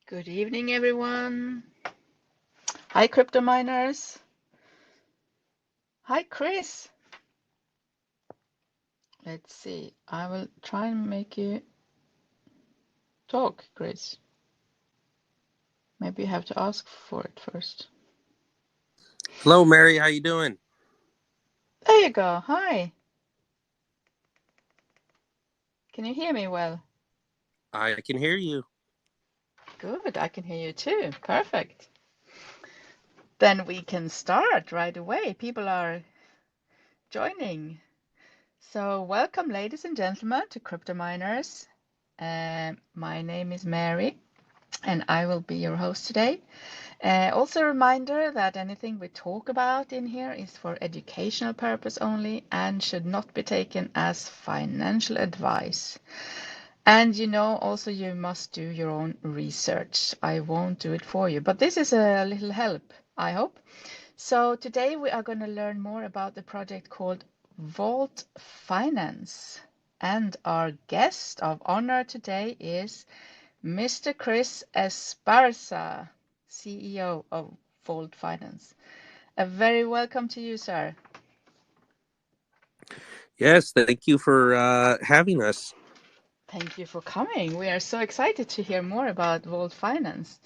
Good evening, everyone. Hi, crypto miners. Hi, Chris. Let's see. I will try and make you talk, Chris. Maybe you have to ask for it first. Hello, Mary. How you doing? There you go. Hi. Can you hear me well? I can hear you. Good. I can hear you too. Perfect. Then we can start right away. People are joining. So welcome, ladies and gentlemen, to Crypto Miners. My name is Mary, and I will be your host today. Also a reminder that anything we talk about in here is for educational purpose only and should not be taken as financial advice. And also you must do your own research. I won't do it for you, but this is a little help, I hope. So today we are going to learn more about the project called Vault Finance. And our guest of honor today is Mr. Chris Esparza, CEO of Vault Finance. A very welcome to you, sir. Yes, thank you for having us. Thank you for coming. We are so excited to hear more about Vault Finance.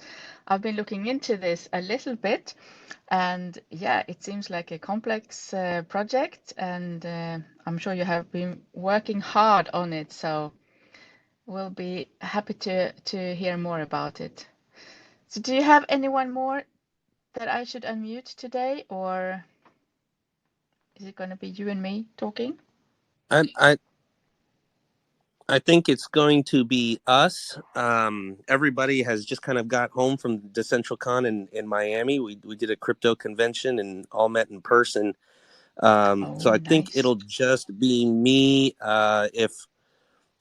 I've been looking into this a little bit, and yeah, it seems like a complex project, and I'm sure you have been working hard on it, so we'll be happy to hear more about it. So do you have anyone more that I should unmute today, or is it going to be you and me talking? I I, I think it's going to be us. Everybody has just kind of got home from DecentralCon in Miami. We did a crypto convention and all met in person. So Oh, I think nice. it'll just be me. If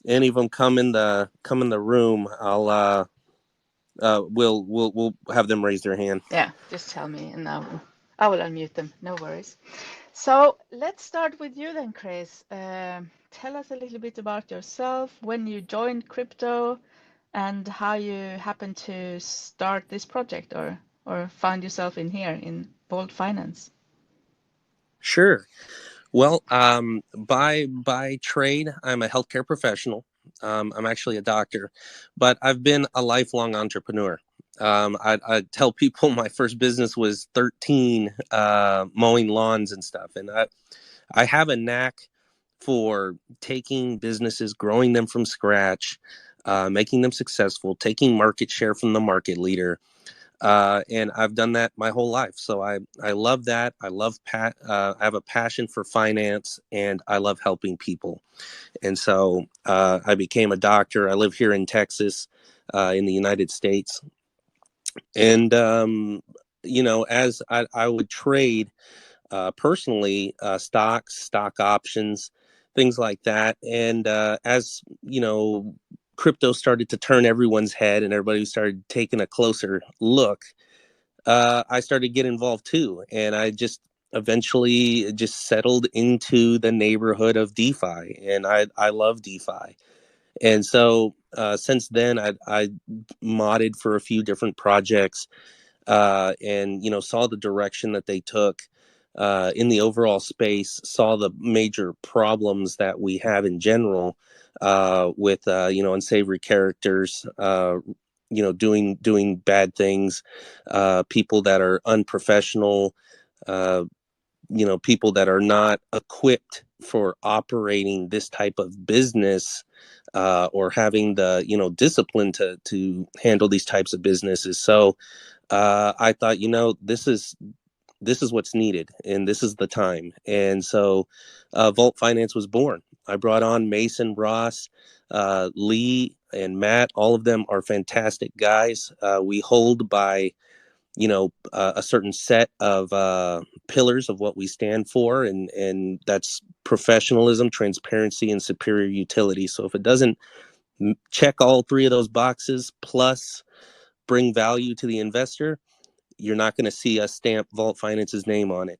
any of them come in the room, we'll have them raise their hand. Yeah, just tell me and I will unmute them. No worries. So let's start with you then, Chris. Tell us a little bit about yourself, when you joined crypto, and how you happened to start this project or find yourself in here in Bold Finance. Sure. Well, by trade, I'm a healthcare professional. I'm actually a doctor, but I've been a lifelong entrepreneur. I tell people my first business was 13, mowing lawns and stuff, and I have a knack for taking businesses, growing them from scratch, making them successful, taking market share from the market leader, and I've done that my whole life. So I love that. I have a passion for finance, and I love helping people. And so I became a doctor. I live here in Texas, in the United States, and as I would trade personally, stocks, stock options, things like that. And as crypto started to turn everyone's head and everybody started taking a closer look, I started to get involved too. And I just eventually just settled into the neighborhood of DeFi. And I love DeFi. And so since then, I modded for a few different projects, and saw the direction that they took in the overall space, saw the major problems that we have in general with unsavory characters, doing bad things, people that are unprofessional, uh, people that are not equipped for operating this type of business, or having the discipline to handle these types of businesses. So I thought, this is what's needed, and this is the time. And so Vault Finance was born. I brought on Mason, Ross, Lee, and Matt. All of them are fantastic guys. We hold by a certain set of pillars of what we stand for, and that's professionalism, transparency, and superior utility. So if it doesn't check all three of those boxes plus bring value to the investor, you're not going to see us stamp Vault Finance's name on it.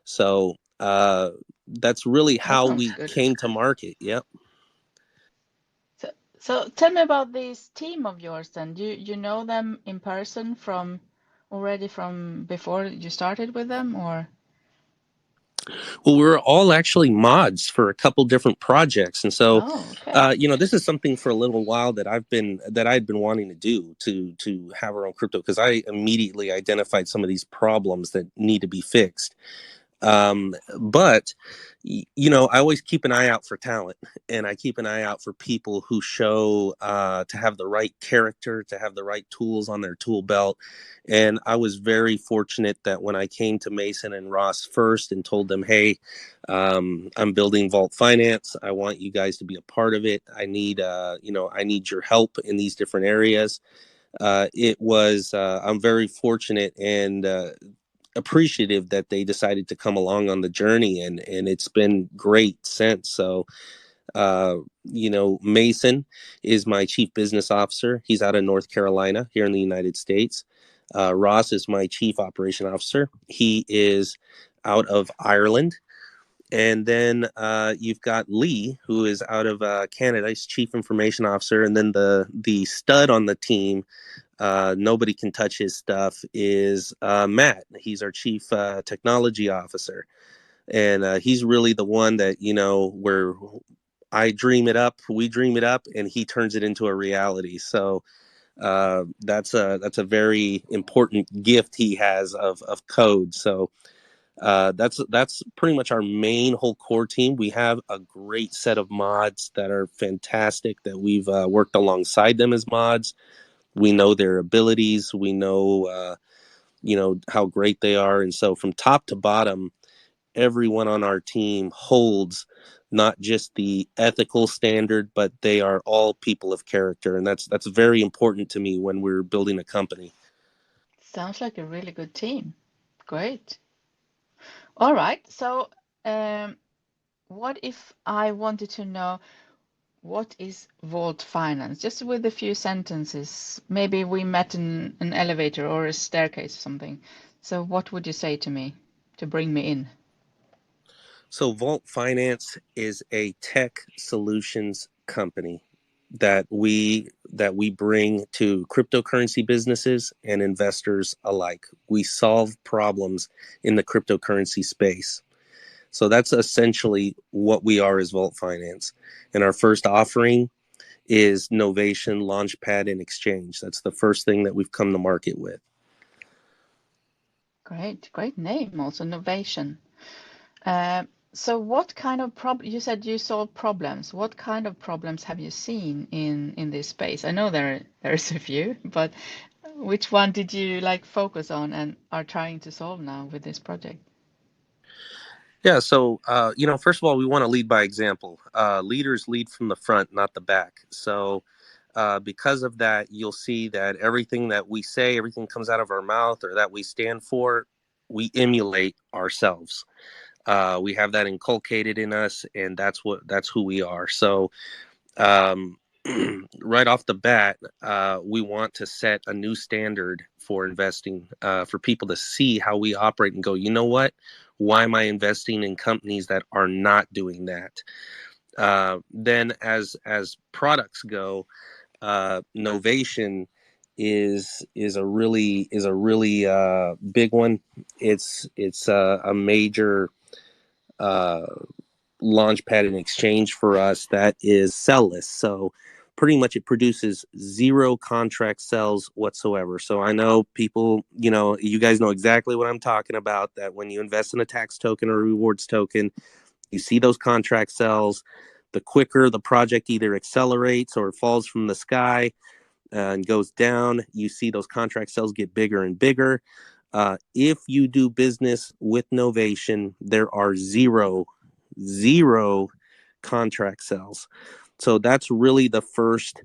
So that's really That how sounds we good. came to market. Yep. So, So tell me about this team of yours then. You know them in person already from before you started with them, or? Well, we're all actually mods for a couple different projects, and so, Oh, okay. this is something for a little while that I'd been wanting to do to have our own crypto, because I immediately identified some of these problems that need to be fixed. But I always keep an eye out for talent, and I keep an eye out for people who show to have the right character, to have the right tools on their tool belt. And I was very fortunate that when I came to Mason and Ross first and told them, hey, I'm building Vault Finance, I want you guys to be a part of it. I need I need your help in these different areas. I'm very fortunate and appreciative that they decided to come along on the journey, and it's been great since. So Mason is my chief business officer. He's out of North Carolina here in the United States. Ross is my chief operation officer. He is out of Ireland. And then you've got Lee, who is out of Canada. He's chief information officer. And then the stud on the team, nobody can touch his stuff, is Matt. He's our chief technology officer. And he's really the one that, where I dream it up, we dream it up, and he turns it into a reality. So that's a very important gift he has of code. So that's pretty much our main whole core team. We have a great set of mods that are fantastic that we've worked alongside them as mods. We know their abilities. We know, how great they are. And so from top to bottom, everyone on our team holds not just the ethical standard, but they are all people of character. And that's very important to me when we're building a company. Sounds like a really good team. Great. All right. So, what if I wanted to know what is Vault Finance? Just with a few sentences. Maybe we met in an elevator or a staircase or something. So, what would you say to me to bring me in? So Vault Finance is a tech solutions company that we bring to cryptocurrency businesses and investors alike. We solve problems in the cryptocurrency space. So that's essentially what we are as Vault Finance. And our first offering is Novation Launchpad and Exchange. That's the first thing that we've come to market with. Great name, also Novation. So what kind of you said you solve problems. What kind of problems have you seen in this space? I know there's a few, but which one did you like focus on and are trying to solve now with this project? Yeah, so first of all, we want to lead by example. Leaders lead from the front, not the back. So because of that, you'll see that everything that we say, everything comes out of our mouth or that we stand for, we emulate ourselves. We have that inculcated in us, and that's who we are. So um, right off the bat, we want to set a new standard for investing, for people to see how we operate and go, you know what? Why am I investing in companies that are not doing that? Then, as products go, Novation is a really big one. It's a major uh, launch pad and exchange for us that is sellless. So pretty much it produces zero contract sells whatsoever. So I know people, you guys know exactly what I'm talking about, that when you invest in a tax token or a rewards token, you see those contract sells. The quicker the project either accelerates or falls from the sky and goes down, you see those contract sells get bigger and bigger. If you do business with Novation, there are zero contract sells. So that's really the first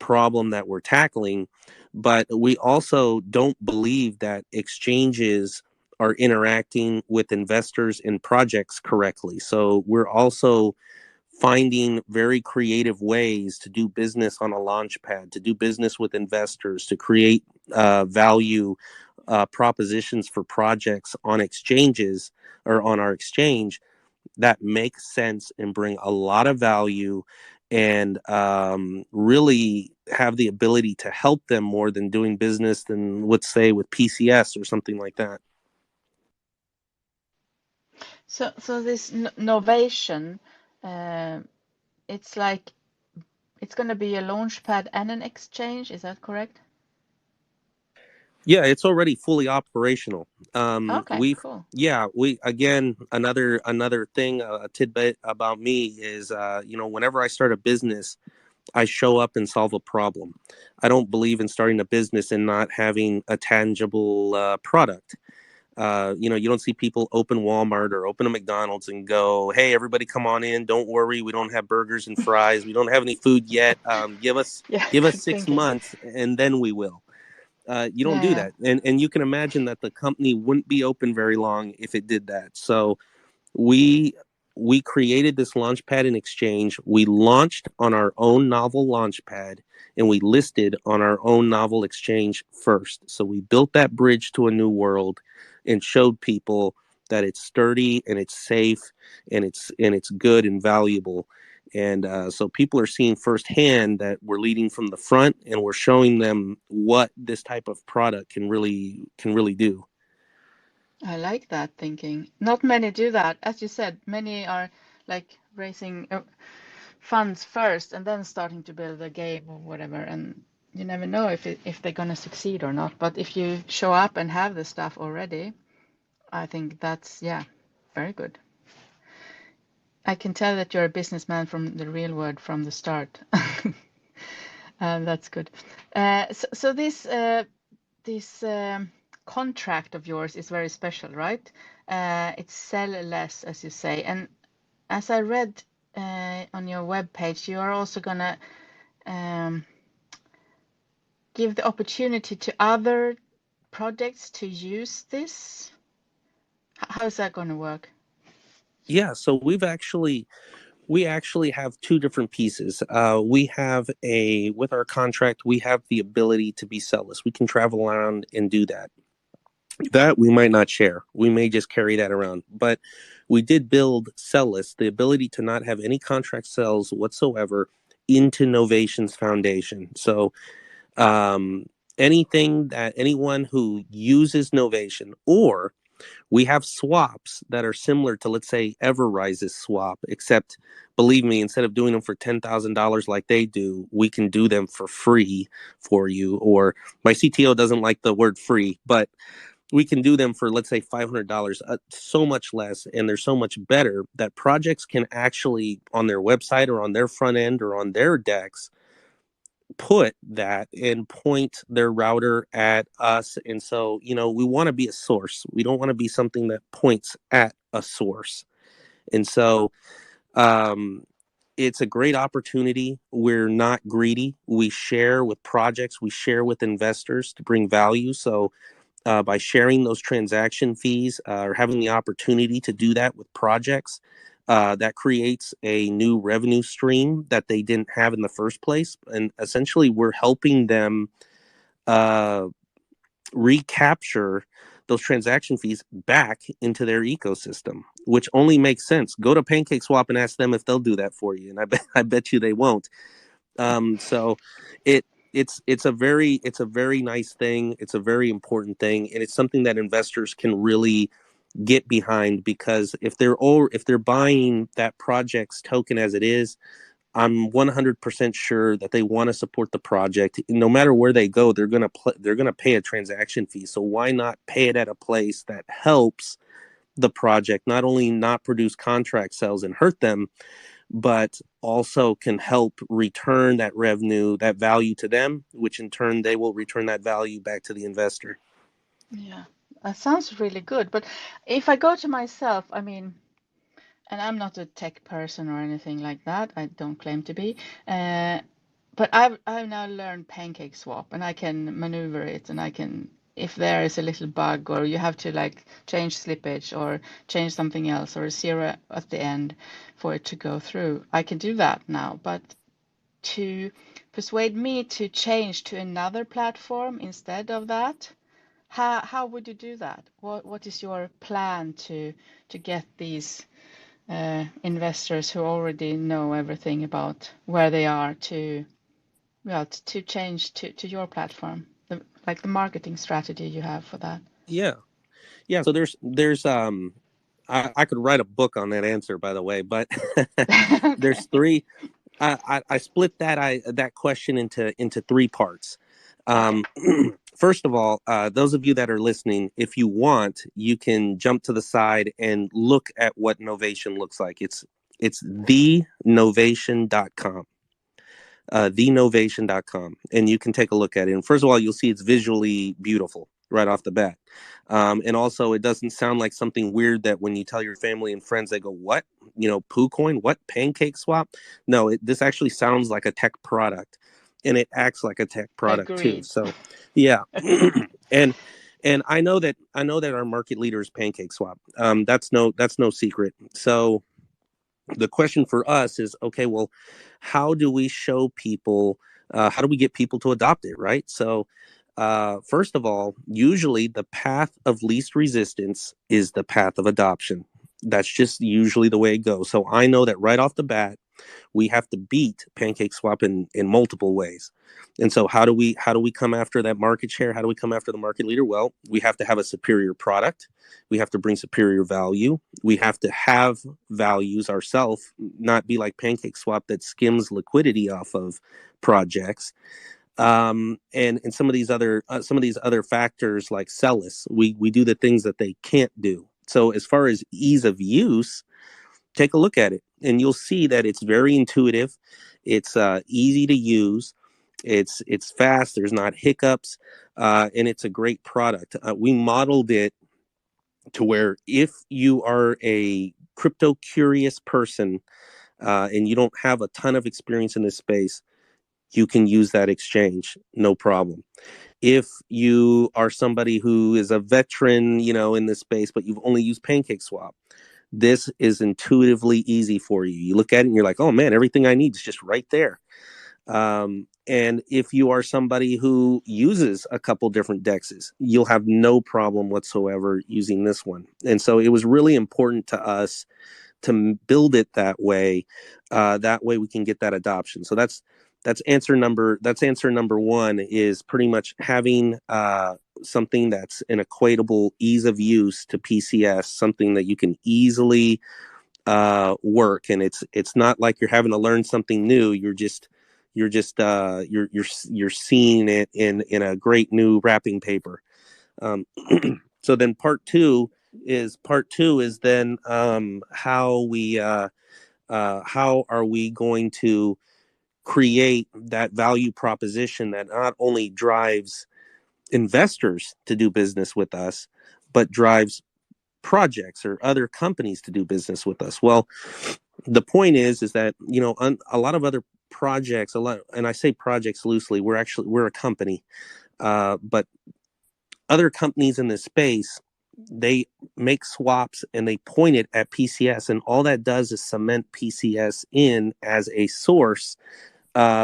problem that we're tackling. But we also don't believe that exchanges are interacting with investors in projects correctly. So we're also finding very creative ways to do business on a launch pad, to do business with investors, to create value propositions for projects on exchanges or on our exchange that make sense and bring a lot of value and really have the ability to help them more than doing business than, let's say, with PCS or something like that. So this Novation, it's like it's going to be a launchpad and an exchange. Is that correct? Yeah, it's already fully operational. Okay, cool. We again, another thing, a tidbit about me is, whenever I start a business, I show up and solve a problem. I don't believe in starting a business and not having a tangible product. You don't see people open Walmart or open a McDonald's and go, "Hey, everybody, come on in. Don't worry, we don't have burgers and fries. We don't have any food yet. Yeah, give us good six thinking. months, and then we will." You don't Yeah, do yeah. that, and you can imagine that the company wouldn't be open very long if it did that. So we we created this launchpad in exchange. We launched on our own novel launchpad, and we listed on our own novel exchange first. So we built that bridge to a new world and showed people that it's sturdy and it's safe and it's good and valuable. And so people are seeing firsthand that we're leading from the front, and we're showing them what this type of product can really do. I like that thinking. Not many do that. As you said, many are like raising funds first and then starting to build a game or whatever. And you never know if they're going to succeed or not. But if you show up and have the stuff already, I think that's, yeah, very good. I can tell that you're a businessman from the real world from the start. That's good. So this contract of yours is very special, right? It's sell less, as you say. And as I read on your webpage, you are also gonna give the opportunity to other projects to use this. How is that going to work? Yeah, so we actually have two different pieces. We have with our contract, we have the ability to be sellless. We can travel around and do that. That we might not share. We may just carry that around. But we did build sellless, the ability to not have any contract cells whatsoever into Novation's foundation. So um, anyone who uses Novation, or we have swaps that are similar to, let's say, Everrise's swap, except believe me, instead of doing them for $10,000 like they do, we can do them for free for you. Or my CTO doesn't like the word free, but we can do them for, let's say, $500, so much less, and they're so much better that projects can actually, on their website or on their front end or on their DEX, put that and point their router at us. And so, we want to be a source. We don't want to be something that points at a source. And so, it's a great opportunity. We're not greedy. We share with projects, we share with investors to bring value. So, by sharing those transaction fees, or having the opportunity to do that with projects, that creates a new revenue stream that they didn't have in the first place. And essentially, we're helping them recapture those transaction fees back into their ecosystem, which only makes sense. Go to PancakeSwap and ask them if they'll do that for you, and I bet you they won't. So it it's a very nice thing. It's a very important thing, and it's something that investors can really get behind, because if they're buying that project's token as it is, I'm 100% sure that they want to support the project. No matter where they go, they're gonna pay a transaction fee. So why not pay it at a place that helps the project not only not produce contract sales and hurt them, but also can help return that revenue, that value to them, which in turn they will return that value back to the investor. Yeah, that sounds really good. But if I go to myself, I mean, and I'm not a tech person or anything like that. I don't claim to be. But I've now learned PancakeSwap, and I can maneuver it, and I can, if there is a little bug or you have to like change slippage or change something else or a zero at the end for it to go through, I can do that now. But to persuade me to change to another platform instead of that, how would you do that? What is your plan to get these investors who already know everything about where they are to, well, to change to your platform, like the marketing strategy you have for that. Yeah. Yeah. So there's I could write a book on that answer, by the way, but Okay. there's three. I split that question into three parts. Okay. Um, First of all, those of you that are listening, if you want, you can jump to the side and look at what Novation looks like. It's thenovation.com. Thenovation.com, and you can take a look at it. And first of all, you'll see it's visually beautiful right off the bat. And also, it doesn't sound like something weird that when you tell your family and friends, they go, "What? You know, poo coin? What? Pancake swap?" No, this actually sounds like a tech product, and it acts like a tech product too. Agreed. So, yeah, and I know that our market leader is Pancake Swap. That's no secret. So the question for us is, okay, well, how do we show people, how do we get people to adopt it, right? So first of all, usually the path of least resistance is the path of adoption. That's just usually the way it goes. So I know that right off the bat, we have to beat pancake swap in multiple ways. And so how do we come after that market share? How do we come after the market leader? Well, we have to have a superior product. We have to bring superior value. We have to have values ourselves, not be like pancake swap that skims liquidity off of projects. And some of these other factors like Celis, we do the things that they can't do. So as far as ease of use, take a look at it and you'll see that it's very intuitive. It's easy to use. It's fast. There's not hiccups, and it's a great product. We modeled it to where if you are a crypto curious person, and you don't have a ton of experience in this space, you can use that exchange, no problem. If you are somebody who is a veteran, in this space, but you've only used PancakeSwap, this is intuitively easy for you. You look at it and you're like, oh man, everything I need is just right there. And if you are somebody who uses a couple different dexes, you'll have no problem whatsoever using this one. And so it was really important to us to build it that way. That way we can get that adoption. So that's answer number one, is pretty much having something that's an equatable ease of use to PCS, something that you can easily work, and it's not like you're having to learn something new. You're seeing it in a great new wrapping paper. Um, so then part two is then how are we going to create that value proposition that not only drives investors to do business with us, but drives projects or other companies to do business with us. Well, the point is that a lot of other projects, and I say projects loosely, we're a company, but other companies in this space, they make swaps and they point it at PCS, and all that does is cement PCS in as a source,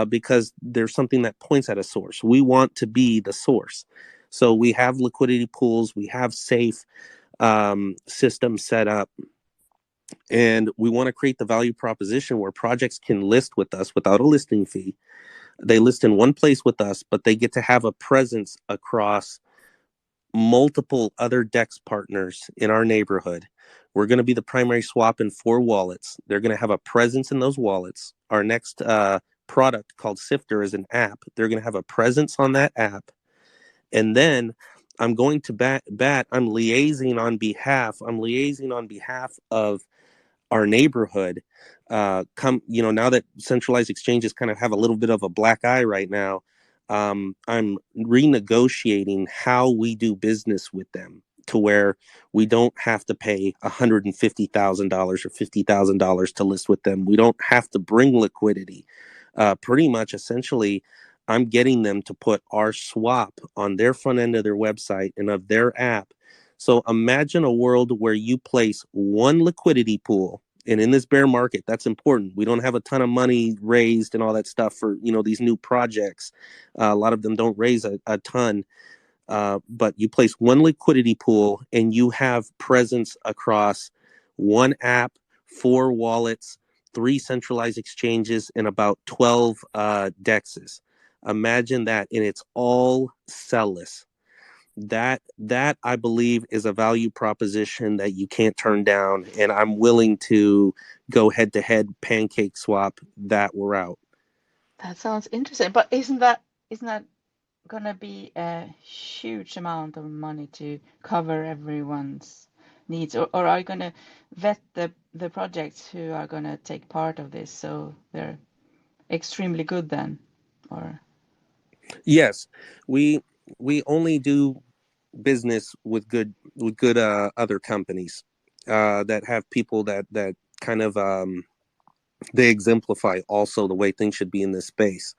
because there's something that points at a source. We want to be the source. So we have liquidity pools, we have safe systems set up, and we want to create the value proposition where projects can list with us without a listing fee. They list in one place with us, but they get to have a presence across multiple other DEX partners in our neighborhood. We're going to be the primary swap in 4 wallets. They're going to have a presence in those wallets. Our next product called Sifter is an app. They're going to have a presence on that app. And then I'm going to I'm liaising on behalf of our neighborhood. Now that centralized exchanges kind of have a little bit of a black eye right now, I'm renegotiating how we do business with them to where we don't have to pay $150,000 or $50,000 to list with them. We don't have to bring liquidity. Pretty much, essentially, I'm getting them to put our swap on their front end of their website and of their app. So imagine a world where you place one liquidity pool, and in this bear market, that's important. We don't have a ton of money raised and all that stuff for these new projects. A lot of them don't raise a ton, but you place one liquidity pool and you have presence across one app 4 wallets, 3 centralized exchanges, and about 12 dexes. Imagine that, and it's all sellless. That I believe is a value proposition that you can't turn down, and I'm willing to go head to head pancake swap that route. That sounds interesting, but isn't that gonna be a huge amount of money to cover everyone's needs, or are you gonna vet the projects who are gonna take part of this so they're extremely good then, or Yes, we we only do business with good other companies that have people that kind of they exemplify also the way things should be in this space.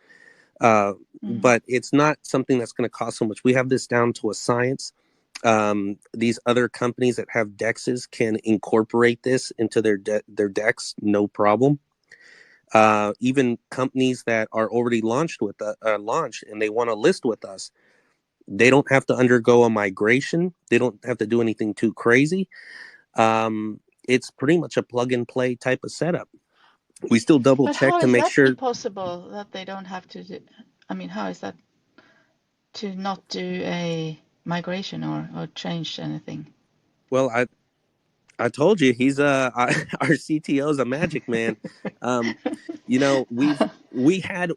But it's not something that's going to cost so much. We have this down to a science. These other companies that have dexes can incorporate this into their decks, no problem. Even companies that are already launched and they want to list with us, they don't have to undergo a migration. They don't have to do anything too crazy. It's pretty much a plug and play type of setup. We still double but check how to is make that sure. possible that they don't have to do, I mean, how is that to not do a migration or change anything? Well, I told you he's our CTO is a magic man. Um, you know, we had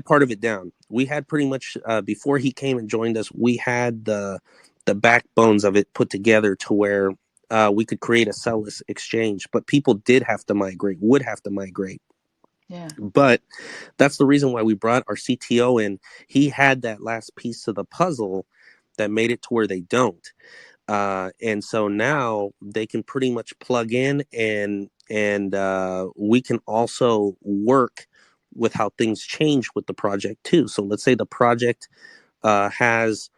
part of it down. We had pretty much before he came and joined us, we had the backbones of it put together to where we could create a sellless exchange. But people did have to migrate, would have to migrate. Yeah. But that's the reason why we brought our CTO in. He had that last piece of the puzzle that made it to where they don't. And so now they can pretty much plug in and we can also work with how things change with the project too. So let's say the project has,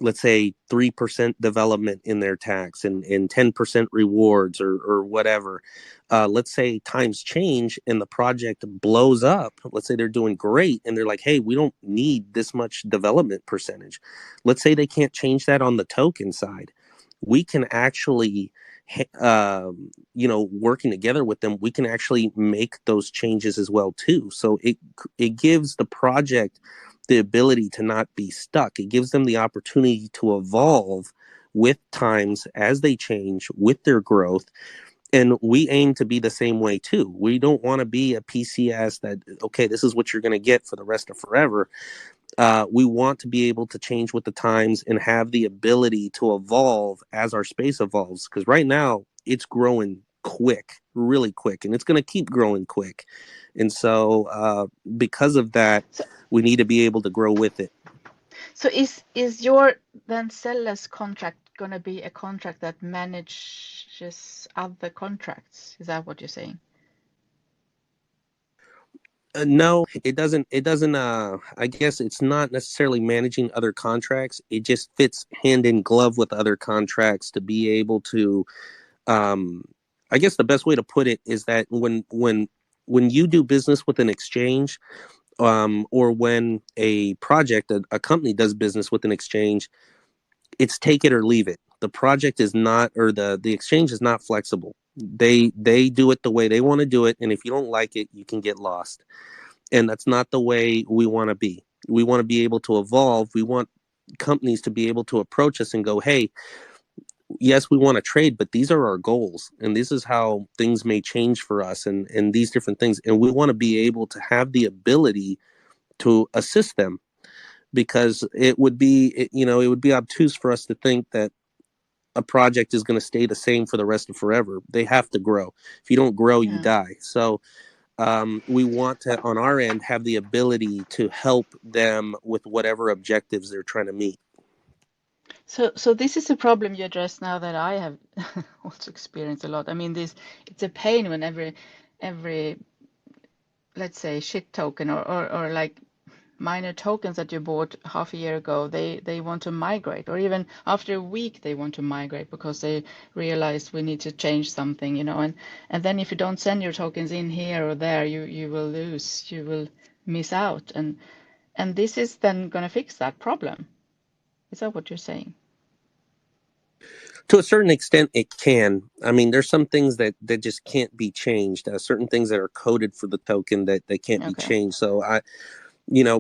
let's say, 3% development in their tax and 10% rewards or whatever. Let's say times change and the project blows up. Let's say they're doing great and they're like, hey, we don't need this much development percentage. Let's say they can't change that on the token side. We can actually, working together with them, we can actually make those changes as well too. So it gives the project the ability to not be stuck. It gives them the opportunity to evolve with times as they change with their growth. And we aim to be the same way too. We don't want to be a PCS that, okay, this is what you're going to get for the rest of forever. We want to be able to change with the times and have the ability to evolve as our space evolves. Because right now it's growing quick, really quick, and it's going to keep growing quick. And so, because of that, So we need to be able to grow with it. so is your then seller's contract gonna be a contract that manages other contracts? Is that what you're saying? No, it doesn't. It doesn't. I guess it's not necessarily managing other contracts. It just fits hand in glove with other contracts to be able to. Um, I guess the best way to put it is that when you do business with an exchange, or when a project, a company does business with an exchange, it's take it or leave it. The project is not, or the exchange is not flexible. They do it the way they want to do it, and if you don't like it, you can get lost. And that's not the way we want to be. We want to be able to evolve. We want companies to be able to approach us and go, hey, yes, we want to trade, but these are our goals. And this is how things may change for us and these different things. And we want to be able to have the ability to assist them because it would be obtuse for us to think that a project is going to stay the same for the rest of forever. They have to grow. If you don't grow, you Yeah. die. So we want to, on our end, have the ability to help them with whatever objectives they're trying to meet. So this is a problem you address now that I have also experienced a lot. I mean, it's a pain when every let's say shit token or like minor tokens that you bought half a year ago, they want to migrate, or even after a week they want to migrate because they realize we need to change something, and then if you don't send your tokens in here or there, you will lose, you will miss out, and this is then going to fix that problem. Is that what you're saying? To a certain extent, it can. I mean, there's some things that just can't be changed. Certain things that are coded for the token that they can't be Okay. changed. So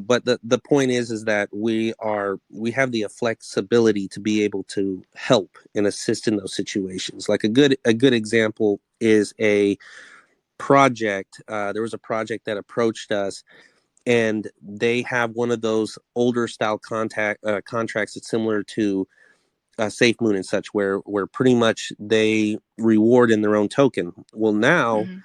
but the point is that we have the flexibility to be able to help and assist in those situations. Like a good example is a project. There was a project that approached us, and they have one of those older style contracts that's similar to Safe Moon and such, where pretty much they reward in their own token. Well, now Mm-hmm.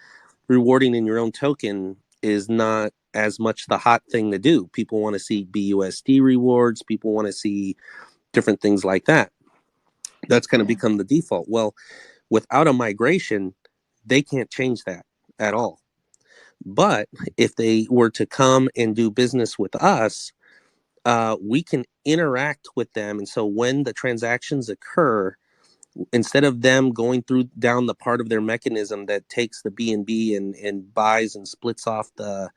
rewarding in your own token is not as much the hot thing to do. People want to see BUSD rewards. People want to see different things like that. That's kind of Yeah. become the default. Well, without a migration, they can't change that at all. But if they were to come and do business with us, we can interact with them. And so when the transactions occur, instead of them going through down the part of their mechanism that takes the BNB and buys and splits off their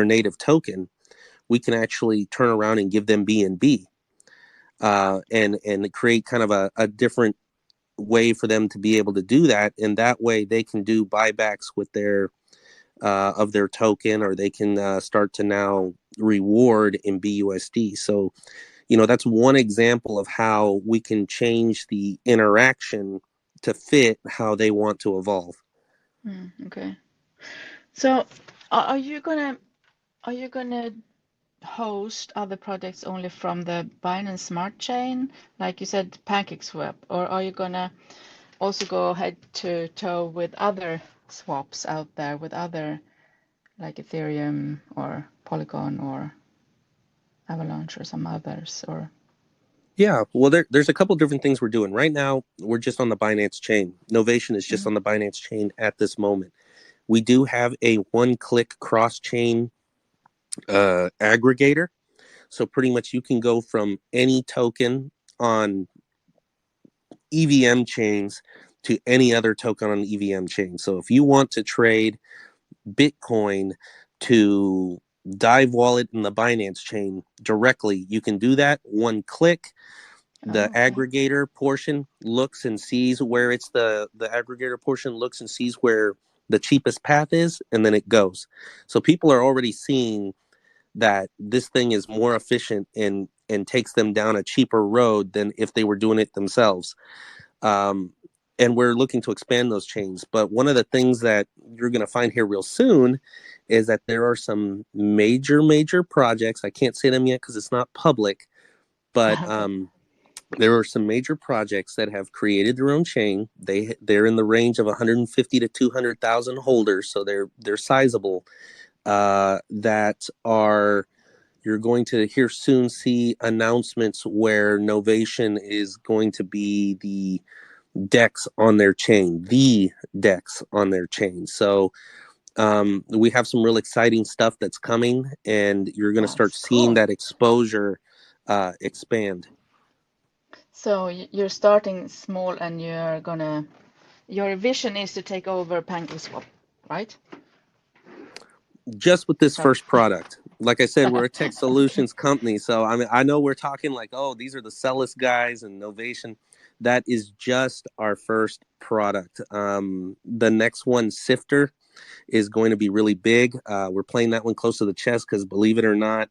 native token, we can actually turn around and give them BNB, and create kind of a different way for them to be able to do that. And that way they can do buybacks with their of their token, or they can start to now reward in BUSD. So, that's one example of how we can change the interaction to fit how they want to evolve. Okay. So are you gonna host other projects only from the Binance Smart Chain, like you said, PancakeSwap, or are you gonna also go head to toe with other swaps out there, with other like Ethereum or Polygon or Avalanche or some others, or? Yeah, well, there's a couple different things we're doing right now. We're just on the Binance chain. Novation is just Mhm. on the Binance chain at this moment. We do have a one-click cross-chain aggregator. So pretty much you can go from any token on EVM chains to any other token on EVM chain. So if you want to trade Bitcoin to Dive Wallet in the Binance chain directly, you can do that one click. The Oh, okay. aggregator portion looks and sees where it's the aggregator portion looks and sees where the cheapest path is, and then it goes. So people are already seeing that this thing is more efficient and takes them down a cheaper road than if they were doing it themselves. Um, and we're looking to expand those chains. But one of the things that you're going to find here real soon is that there are some major projects. I can't say them yet because it's not public, but Okay. there are some major projects that have created their own chain. They're in the range of 150 to 200,000 holders, so they're sizable. That are You're going to here soon see announcements where Novation is going to be the DEX on their chain, the DEX on their chain. So we have some real exciting stuff that's coming, and you're going to start That's seeing cool. that exposure expand. So you're starting small and your vision is to take over PancakeSwap, right? Just with Is this that? first product. Like I said, we're a tech Okay. solutions company. So I mean, I know we're talking like, oh, these are the Celis guys and Novation. That is just our first product. The next one, Sifter, is going to be really big. We're playing that one close to the chest because, believe it or not,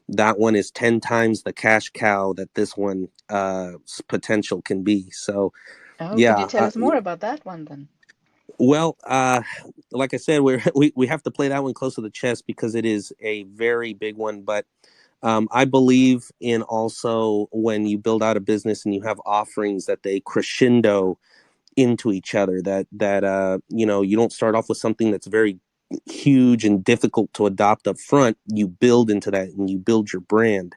that one is 10 times the cash cow that this one potential can be. So, Oh, can you yeah. tell us more about that one then? Well, like I said, we have to play that one close to the chest because it is a very big one. But I believe in also when you build out a business and you have offerings that they crescendo into each other. That you don't start off with something that's very huge and difficult to adopt up front. You build into that and you build your brand.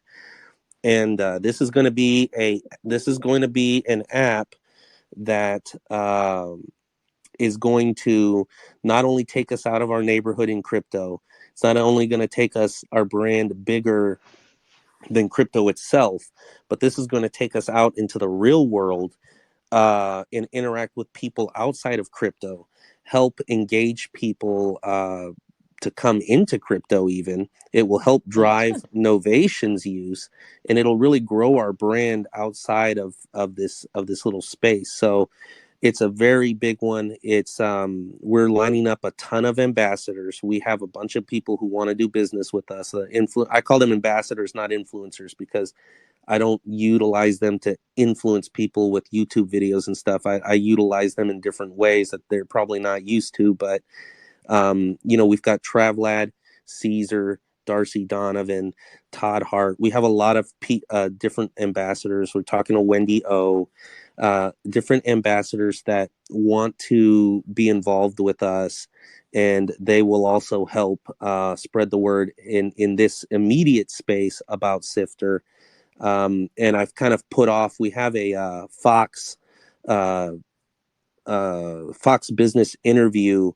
And this is going to be an app that is going to not only take us out of our neighborhood in crypto, it's not only going to take us our brand bigger than crypto itself, but this is going to take us out into the real world and interact with people outside of crypto, help engage people come into crypto. Even it will help drive Novation's use, and it'll really grow our brand outside of this little space. So it's a very big one. It's we're lining up a ton of ambassadors. We have a bunch of people who want to do business with us. I call them ambassadors, not influencers, because I don't utilize them to influence people with YouTube videos and stuff. I utilize them in different ways that they're probably not used to. But we've got Travlad, Caesar, Darcy Donovan, Todd Hart. We have a lot of different ambassadors. We're talking to Wendy O, different ambassadors that want to be involved with us, and they will also help spread the word in this immediate space about Sifter. And I've kind of put off. We have a Fox business interview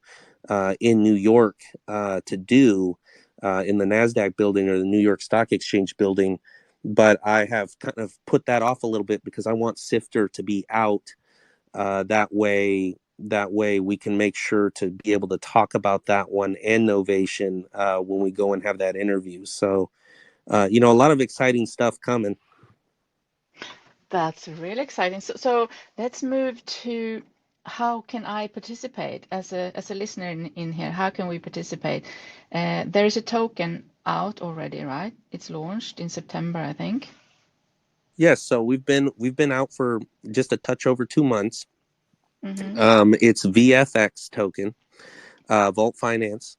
in New York to do in the NASDAQ building or the New York Stock Exchange building. But I have kind of put that off a little bit because I want Sifter to be out. That way we can make sure to be able to talk about that one and Novation when we go and have that interview. So, a lot of exciting stuff coming. That's really exciting. So let's move to how can I participate as a listener in here? How can we participate? There is a token out already, right? It's launched in September, I think. Yes, so we've been out for just a touch over 2 months. It's VFX token, Vault Finance.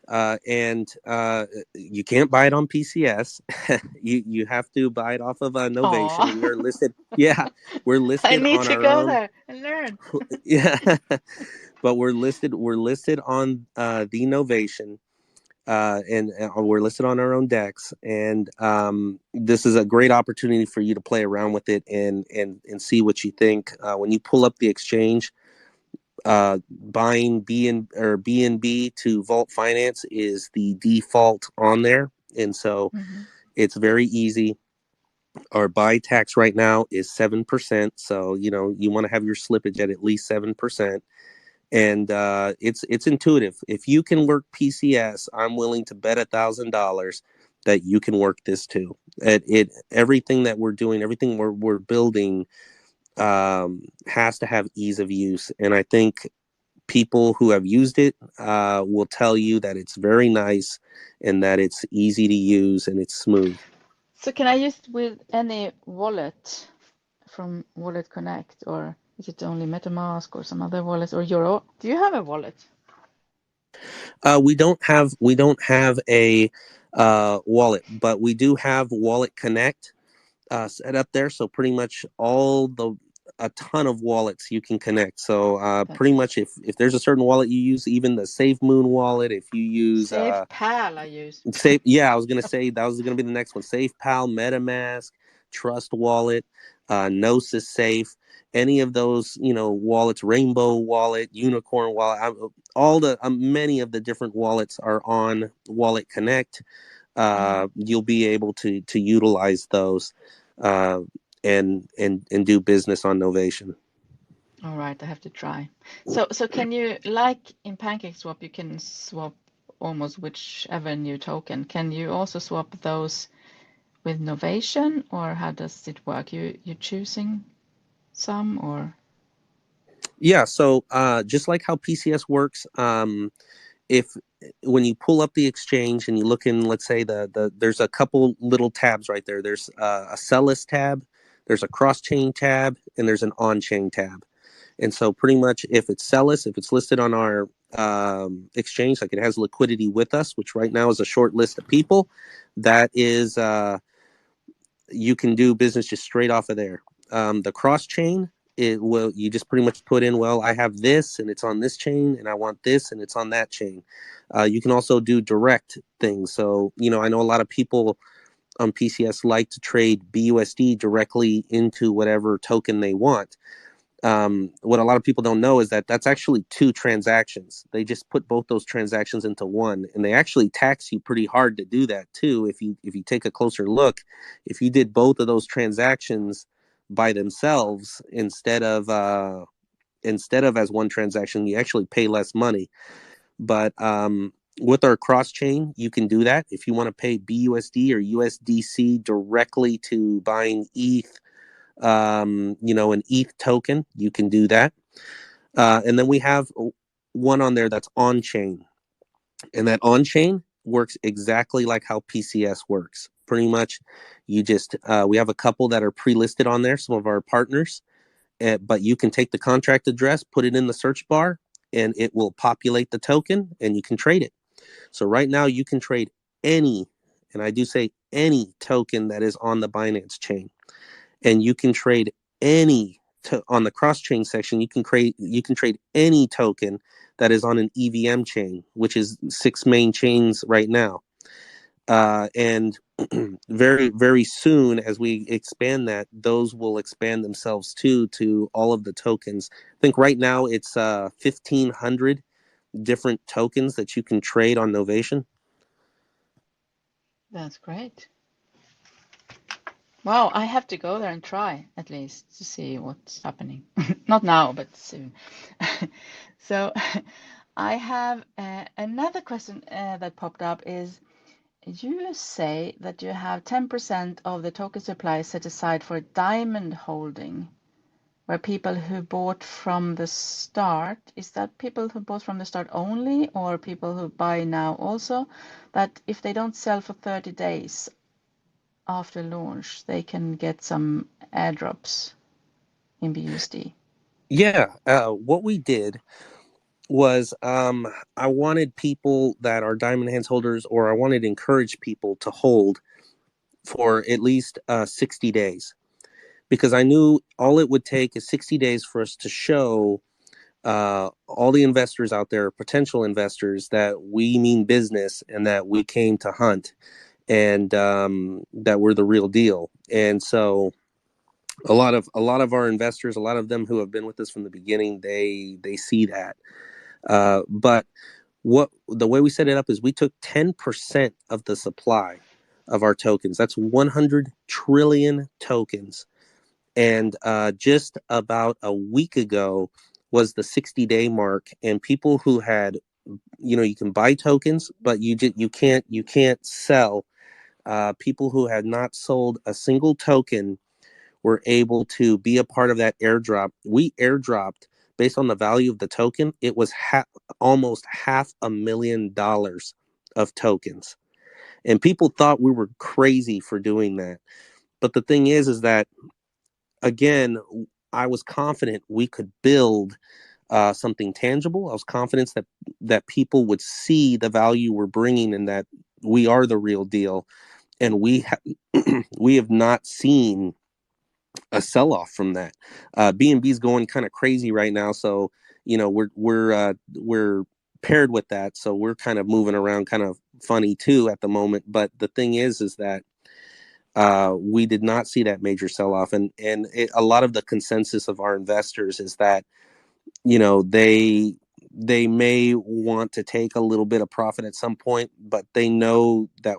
And you can't buy it on PCS. you have to buy it off of Novation. We are listed. Yeah, we're listed. I need on to our go own. there and learn. Yeah, but we're listed on the Novation, and we're listed on our own DEX. And this is a great opportunity for you to play around with it and see what you think. When you pull up the exchange, buying BNB to Vault Finance is the default on there, and so it's very easy. Our buy tax right now is 7%, so you want to have your slippage at least 7%, and it's intuitive. If you can work PCS, I'm willing to bet $1,000 that you can work this too. Everything that we're doing, everything we're building has to have ease of use, and I think people who have used it will tell you that it's very nice and that it's easy to use and it's smooth. So can I use it with any wallet from Wallet Connect, or is it only MetaMask or some other wallet, or Euro? Do you have a wallet? We don't have a wallet, but we do have Wallet Connect set up there. So pretty much a ton of wallets you can connect. So pretty much if there's a certain wallet you use, even the SafeMoon wallet, if you use SafePal, I use. I was gonna say that was gonna be the next one. SafePal, MetaMask, Trust Wallet, Gnosis Safe, any of those wallets, Rainbow Wallet, Unicorn Wallet, many of the different wallets are on Wallet Connect. You'll be able to utilize those and do business on Novation. All right, I have to try. So can you, like in PancakeSwap, you can swap almost whichever new token. Can you also swap those with Novation, or how does it work? You choosing some, or? Yeah, so just like how PCS works, if when you pull up the exchange and you look in, let's say there's a couple little tabs right there. There's a sell list tab, there's a cross chain tab, and there's an on chain tab. And so pretty much if it's sell list, if it's listed on our exchange, like it has liquidity with us, which right now is a short list of people, that is you can do business just straight off of there. The cross chain, you just pretty much put in, well, I have this and it's on this chain, and I want this and it's on that chain. You can also do direct things. So I know a lot of people on PCS like to trade BUSD directly into whatever token they want. What a lot of people don't know is that that's actually 2 transactions. They just put both those transactions into one, and they actually tax you pretty hard to do that too. If you take a closer look, if you did both of those transactions by themselves instead of as one transaction, you actually pay less money. But With our cross chain, you can do that. If you want to pay BUSD or USDC directly to buying ETH, an ETH token, you can do that. And then we have one on there that's on chain, and that on chain works exactly like how PCS works. Pretty much, you just we have a couple that are pre-listed on there, some of our partners, but you can take the contract address, put it in the search bar, and it will populate the token, and you can trade it. So right now you can trade any, and I do say any token that is on the Binance chain, and you can trade any on the cross chain section. You can trade any token that is on an EVM chain, which is 6 main chains right now. And very, very soon, as we expand that, those will expand themselves too to all of the tokens. I think right now it's 1,500 different tokens that you can trade on Novation. That's great. Wow, I have to go there and try at least to see what's happening. Not now, but soon. So I have another question that popped up is, you say that you have 10% of the token supply set aside for diamond holding, where people who bought from the start, is that people who bought from the start only, or people who buy now also, that if they don't sell for 30 days after launch, they can get some airdrops in BUSD? Yeah, what we did was I wanted people that are diamond hands holders, or I wanted to encourage people to hold for at least 60 days, because I knew all it would take is 60 days for us to show all the investors out there, potential investors, that we mean business and that we came to hunt, and that we're the real deal. And so a lot of our investors, a lot of them who have been with us from the beginning, they see that. But the way we set it up is we took 10% of the supply of our tokens. That's 100 trillion tokens. And just about a week ago was the 60-day mark, and people who had, you can buy tokens, but you can't sell. People who had not sold a single token were able to be a part of that airdrop. We airdropped, based on the value of the token, it was almost $500,000 of tokens. And people thought we were crazy for doing that. But the thing is that, again, I was confident we could build something tangible. I was confident that people would see the value we're bringing, and that we are the real deal. And we have not seen a sell-off from that. BNB is going kind of crazy right now, so we're paired with that, so we're kind of moving around kind of funny too at the moment. But the thing is that we did not see that major sell-off, and a lot of the consensus of our investors is that they may want to take a little bit of profit at some point, but they know that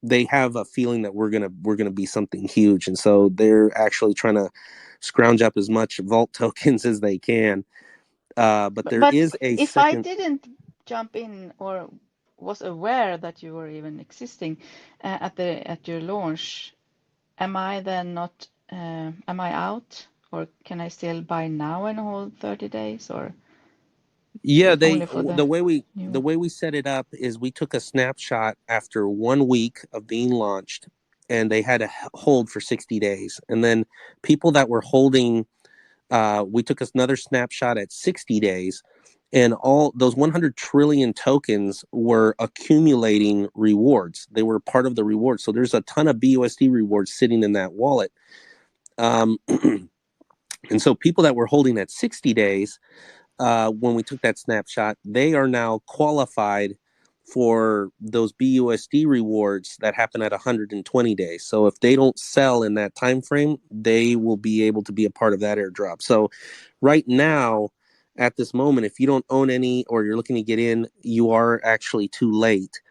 they have a feeling that we're gonna be something huge, and so they're actually trying to scrounge up as much vault tokens as they can. But there But is a if I second. didn't jump in or was aware that you were even existing at your launch, am I then not, am I out, or can I still buy now and hold 30 days, or Yeah, only for the the new? way we set it up is we took a snapshot after 1 week of being launched, and they had to hold for 60 days, and then people that were holding, we took another snapshot at 60 days, and all those 100 trillion tokens were accumulating rewards. They were part of the rewards. So there's a ton of BUSD rewards sitting in that wallet. And so people that were holding at 60 days, when we took that snapshot, they are now qualified for those BUSD rewards that happen at 120 days. So if they don't sell in that time frame, they will be able to be a part of that airdrop. So right now, at this moment, if you don't own any or you're looking to get in, you are actually too late.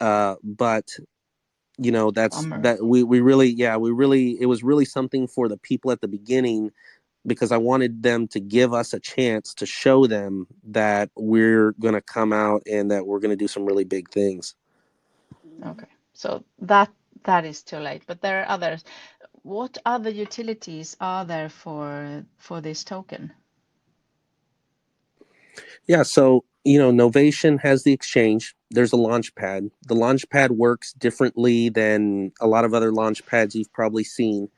But that's Bummer. that we really, it was really something for the people at the beginning because I wanted them to give us a chance to show them that we're going to come out and that we're going to do some really big things. Okay, so that is too late, but there are others. What other utilities are there for this token? Yeah, so Novation has the exchange. There's a launchpad. The launchpad works differently than a lot of other launchpads you've probably seen.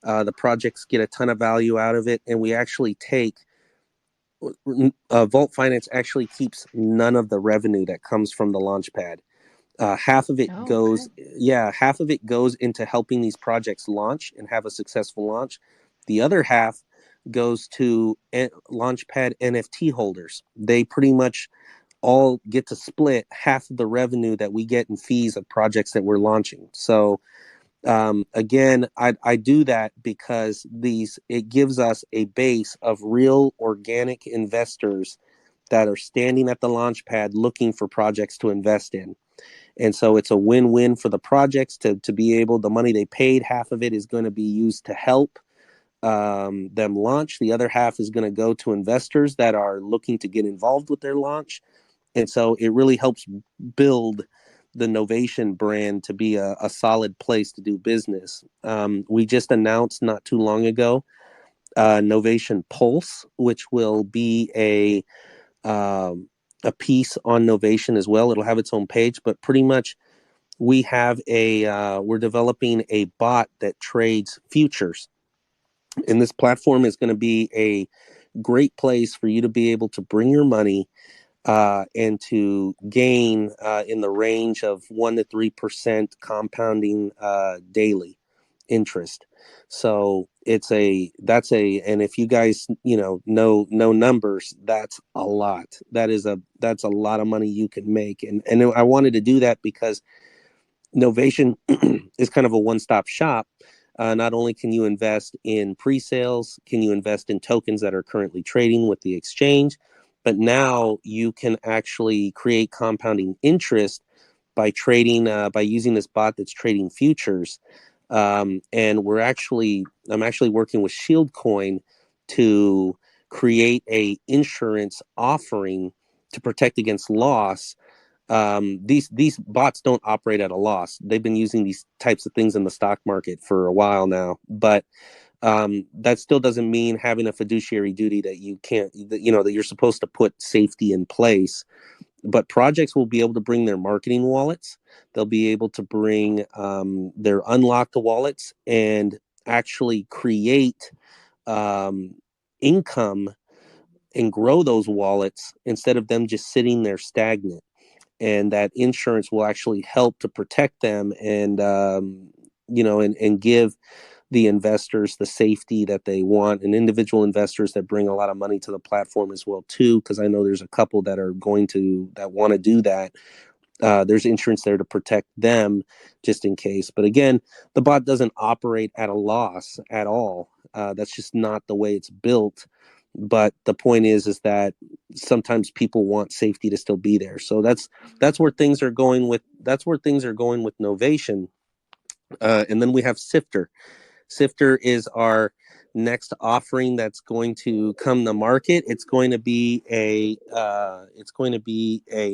The projects get a ton of value out of it, and we actually take Vault Finance actually keeps none of the revenue that comes from the launchpad. Half of it goes, half of it goes into helping these projects launch and have a successful launch. The other half goes to Launchpad NFT holders. They pretty much all get to split half of the revenue that we get in fees of projects that we're launching. So again, I do that because it gives us a base of real organic investors that are standing at the launchpad looking for projects to invest in. And so it's a win-win for the projects to be able, the money they paid, half of it is going to be used to help them launch. The other half is going to go to investors that are looking to get involved with their launch. And so it really helps build the Novation brand to be a solid place to do business. We just announced not too long ago Novation Pulse, which will be a piece on Novation as well. It'll have its own page, but pretty much we have we're developing a bot that trades futures. And this platform is going to be a great place for you to be able to bring your money and to gain in the range of 1 to 3% compounding daily interest. So and if you guys know numbers, that's a lot. That's a lot of money you can make. And I wanted to do that because Novation is kind of a one-stop shop. Not only can you invest in pre-sales, can you invest in tokens that are currently trading with the exchange, but now you can actually create compounding interest by trading, by using this bot that's trading futures. And I'm actually working with Shieldcoin to create a insurance offering to protect against loss. These bots don't operate at a loss. They've been using these types of things in the stock market for a while now, but that still doesn't mean having a fiduciary duty that you can't, that you're supposed to put safety in place. But projects will be able to bring their marketing wallets. They'll be able to bring their unlocked wallets and actually create income and grow those wallets instead of them just sitting there stagnant. And that insurance will actually help to protect them and and give the investors the safety that they want, and individual investors that bring a lot of money to the platform as well too, because I know there's a couple that want to do that. There's insurance there to protect them just in case. But again, the bot doesn't operate at a loss at all. That's just not the way it's built. But the point is that sometimes people want safety to still be there. So that's where things are going with Novation. And then we have Sifter. Sifter is our next offering that's going to come to market. It's going to be a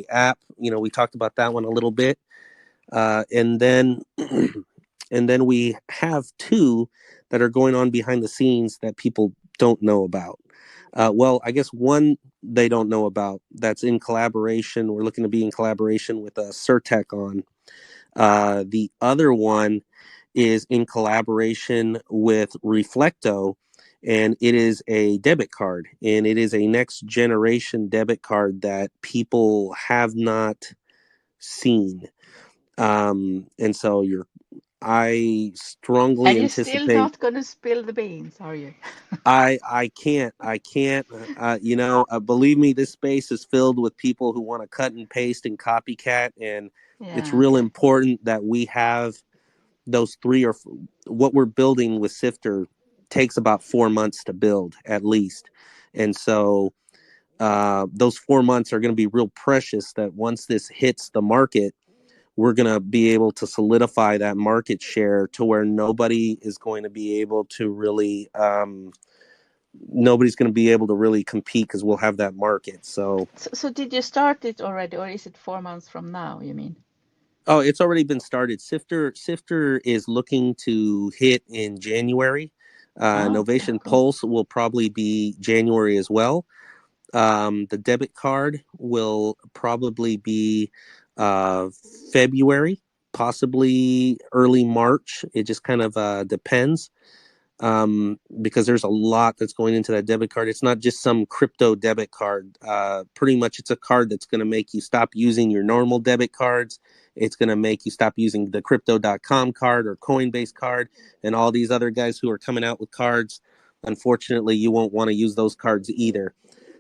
app. We talked about that one a little bit, and then and then we have two that are going on behind the scenes that people don't know about. Well, I guess one they don't know about that's in collaboration. We're looking to be in collaboration with Surtec on. The other one is in collaboration with Reflecto, and it is a debit card, and it is a next generation debit card that people have not seen. And so I strongly And you're still anticipate. not going to spill the beans, are you? I can't. Believe me, this space is filled with people who want to cut and paste and copycat, and it's Yeah, real okay. important that we have those what we're building with Sifter takes about 4 months to build at least. And so those 4 months are going to be real precious, that once this hits the market, we're going to be able to solidify that market share to where nobody is going to be able to really nobody's going to be able to really compete because we'll have that market. So did you start it already, or is it 4 months from now, you mean? Oh, it's already been started. Sifter is looking to hit in January. Okay, Novation cool. Pulse will probably be January as well. The debit card will probably be February, possibly early March. It just kind of depends, because there's a lot that's going into that debit card. It's not just some crypto debit card. Pretty much it's a card that's going to make you stop using your normal debit cards. It's going to make you stop using the crypto.com card or Coinbase card and all these other guys who are coming out with cards. Unfortunately, you won't want to use those cards either.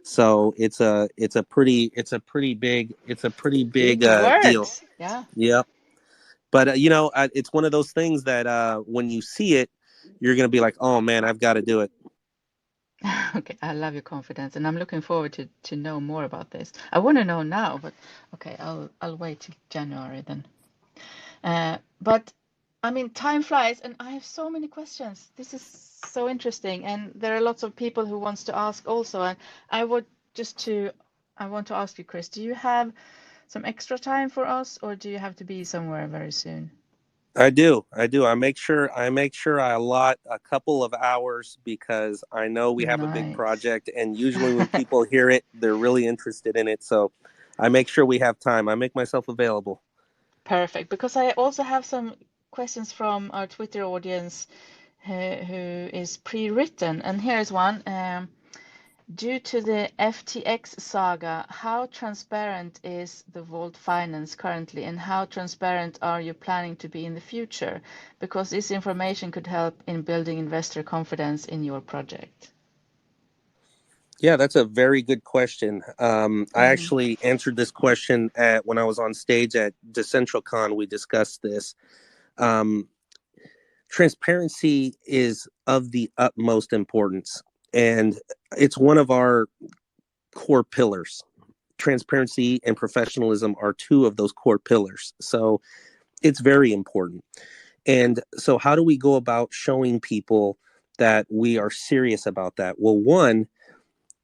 So it's a pretty big Big deal. words. Yeah. Yep. But it's one of those things that when you see it, you're gonna be like, oh man, I've got to do it. Okay, I love your confidence, and I'm looking forward to know more about this. I want to know now, but okay, I'll wait till January then. But I mean, time flies, and I have so many questions. This is so interesting, and there are lots of people who wants to ask also. And I would I want to ask you, Chris, do you have some extra time for us, or do you have to be somewhere very soon? I do. I make sure I allot a couple of hours because I know we have a big Nice. project, and usually when people hear it, they're really interested in it. So I make sure we have time. I make myself available. Perfect, because I also have some questions from our Twitter audience who is pre-written, and here's one. Due to the FTX saga, how transparent is the Vault Finance currently, and how transparent are you planning to be in the future? Because this information could help in building investor confidence in your project. Yeah, that's a very good question. I Mm-hmm. actually answered this question when I was on stage at DecentralCon. We discussed this. Um, Transparency is of the utmost importance, and it's one of our core pillars. Transparency and professionalism are two of those core pillars. So it's very important. And so, how do we go about showing people that we are serious about that? Well, one,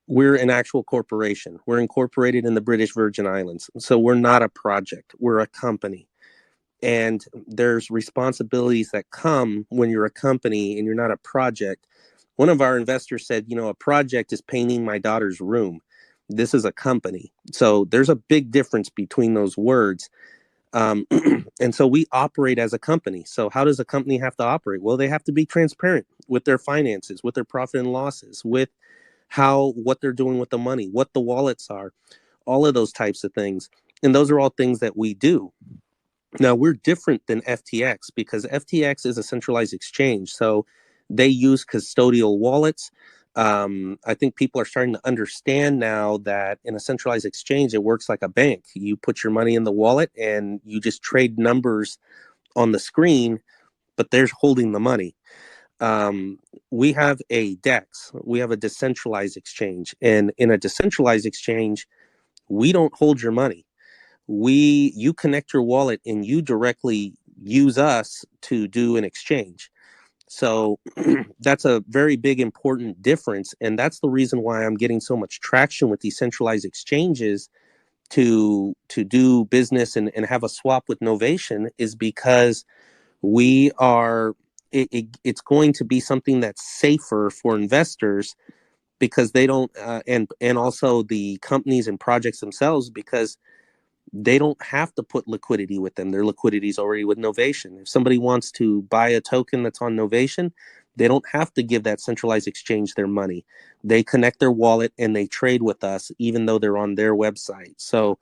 we're an actual corporation. We're incorporated in the British Virgin Islands. So we're not a project, we're a company. And there's responsibilities that come when you're a company and you're not a project. One of our investors said, a project is painting my daughter's room. This is a company. So there's a big difference between those words. And so we operate as a company. So how does a company have to operate? Well, they have to be transparent with their finances, with their profit and losses, with what they're doing with the money, what the wallets are, all of those types of things. And those are all things that we do. Now, we're different than FTX because FTX is a centralized exchange. So they use custodial wallets. I think people are starting to understand now that in a centralized exchange, it works like a bank. You put your money in the wallet and you just trade numbers on the screen, but they're holding the money. We have a DEX, we have a decentralized exchange. And in a decentralized exchange, we don't hold your money. You connect your wallet and you directly use us to do an exchange. So that's a very big important difference, and that's the reason why I'm getting so much traction with these centralized exchanges to do business and have a swap with Novation, is because we are it's going to be something that's safer for investors, because they don't and also the companies and projects themselves, because they don't have to put liquidity with them. Their liquidity is already with Novation. If somebody wants to buy a token that's on Novation, they don't have to give that centralized exchange their money. They connect their wallet and they trade with us, even though they're on their website. So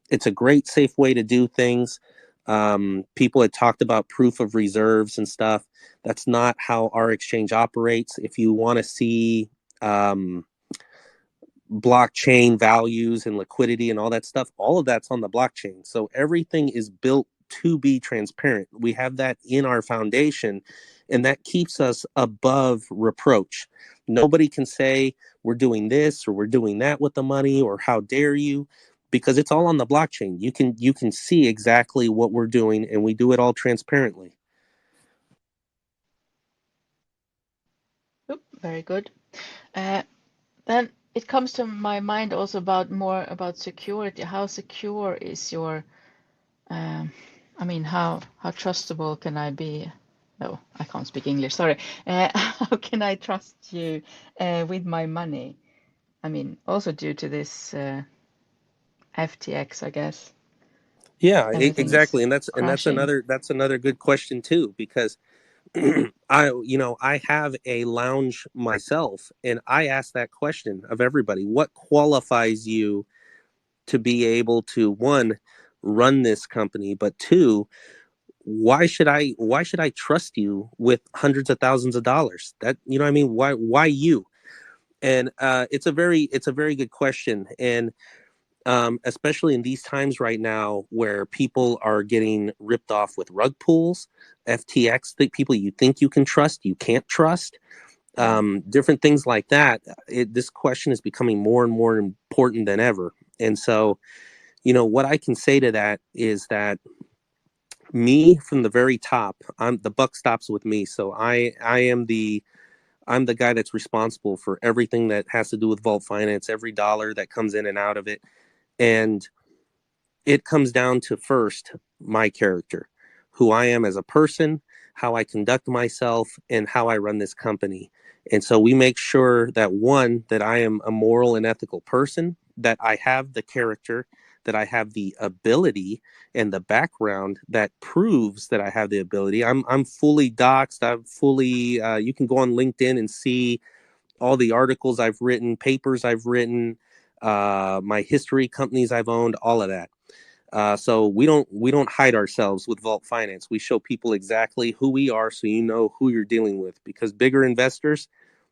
it's a great, safe way to do things. People had talked about proof of reserves and stuff. That's not how our exchange operates. If you want to see blockchain values and liquidity and all that stuff, all of that's on the blockchain. So everything is built to be transparent. We have that in our foundation, and that keeps us above reproach. Nobody can say we're doing this or we're doing that with the money, or how dare you, because it's all on the blockchain. You can see exactly what we're doing, and we do it all transparently. Very good. Then it comes to my mind also more about security. How secure is your, I mean, how trustable can I be? No, I can't speak English, sorry. How can I trust you with my money? I mean, also due to this FTX, I guess. Yeah, Everything is exactly, and crashing. that's another good question too, because I have a lounge myself, and I ask that question of everybody: what qualifies you to be able to, one, run this company, but two, why should I trust you with hundreds of thousands of dollars? That, you know what I mean? Why you? And it's a very good question, and especially in these times right now where people are getting ripped off with rug pulls, FTX, people you think you can trust, you can't trust, Yeah. different things like that. This question is becoming more and more important than ever. And so, what I can say to that is that me from the very top, the buck stops with me. So I'm the guy that's responsible for everything that has to do with Vault Finance, every dollar that comes in and out of it. And it comes down to, first, my character, who I am as a person, how I conduct myself, and how I run this company. And so we make sure that, one, that I am a moral and ethical person, that I have the character, that I have the ability and the background that proves that I have the ability. I'm fully doxed. I'm fully. You can go on LinkedIn and see all the articles I've written, papers I've written, my history, companies I've owned, all of that. So we don't hide ourselves with Vault Finance. We show people exactly who we are, so you know who you're dealing with. Because bigger investors,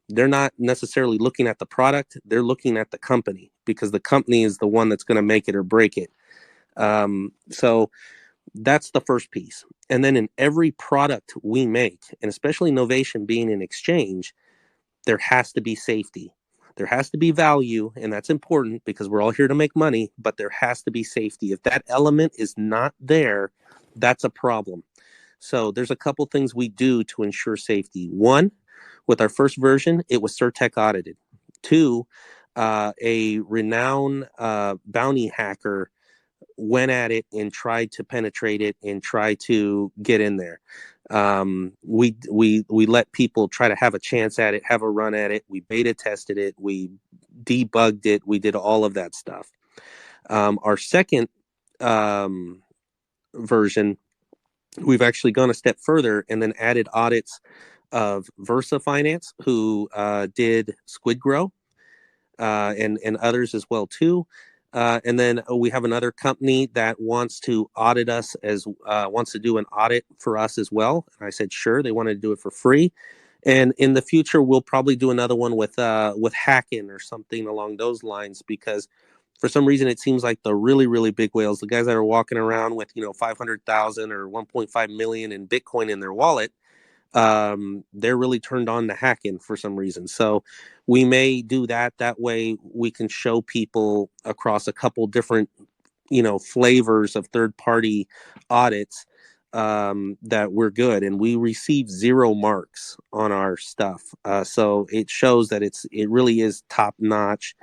they're not necessarily looking at the product; they're looking at the company, because the company is the one that's going to make it or break it. So that's the first piece. And then in every product we make, and especially Novation being an exchange, there has to be safety. There has to be value, and that's important because we're all here to make money, but there has to be safety. If that element is not there, that's a problem. So there's a couple things we do to ensure safety. One, with our first version, it was Certec audited. Two, a renowned bounty hacker went at it and tried to penetrate it and try to get in there. We let people try to have a chance at it, have a run at it. We beta tested it. We debugged it. We did all of that stuff. Our second version, we've actually gone a step further and then added audits of Versa Finance, who did Squid Grow, and others as well too. And then we have another company that wants to audit us, as wants to do an audit for us as well. And I said sure. They wanted to do it for free. And in the future, we'll probably do another one with Hacken or something along those lines, because for some reason it seems like the really, really big whales, the guys that are walking around with 500,000 or 1.5 million in Bitcoin in their wallet, they're really turned on to hacking for some reason. So we may do that. That way we can show people across a couple different, flavors of third party audits, that we're good, and we receive 0 marks on our stuff. So it shows that it really is top notch.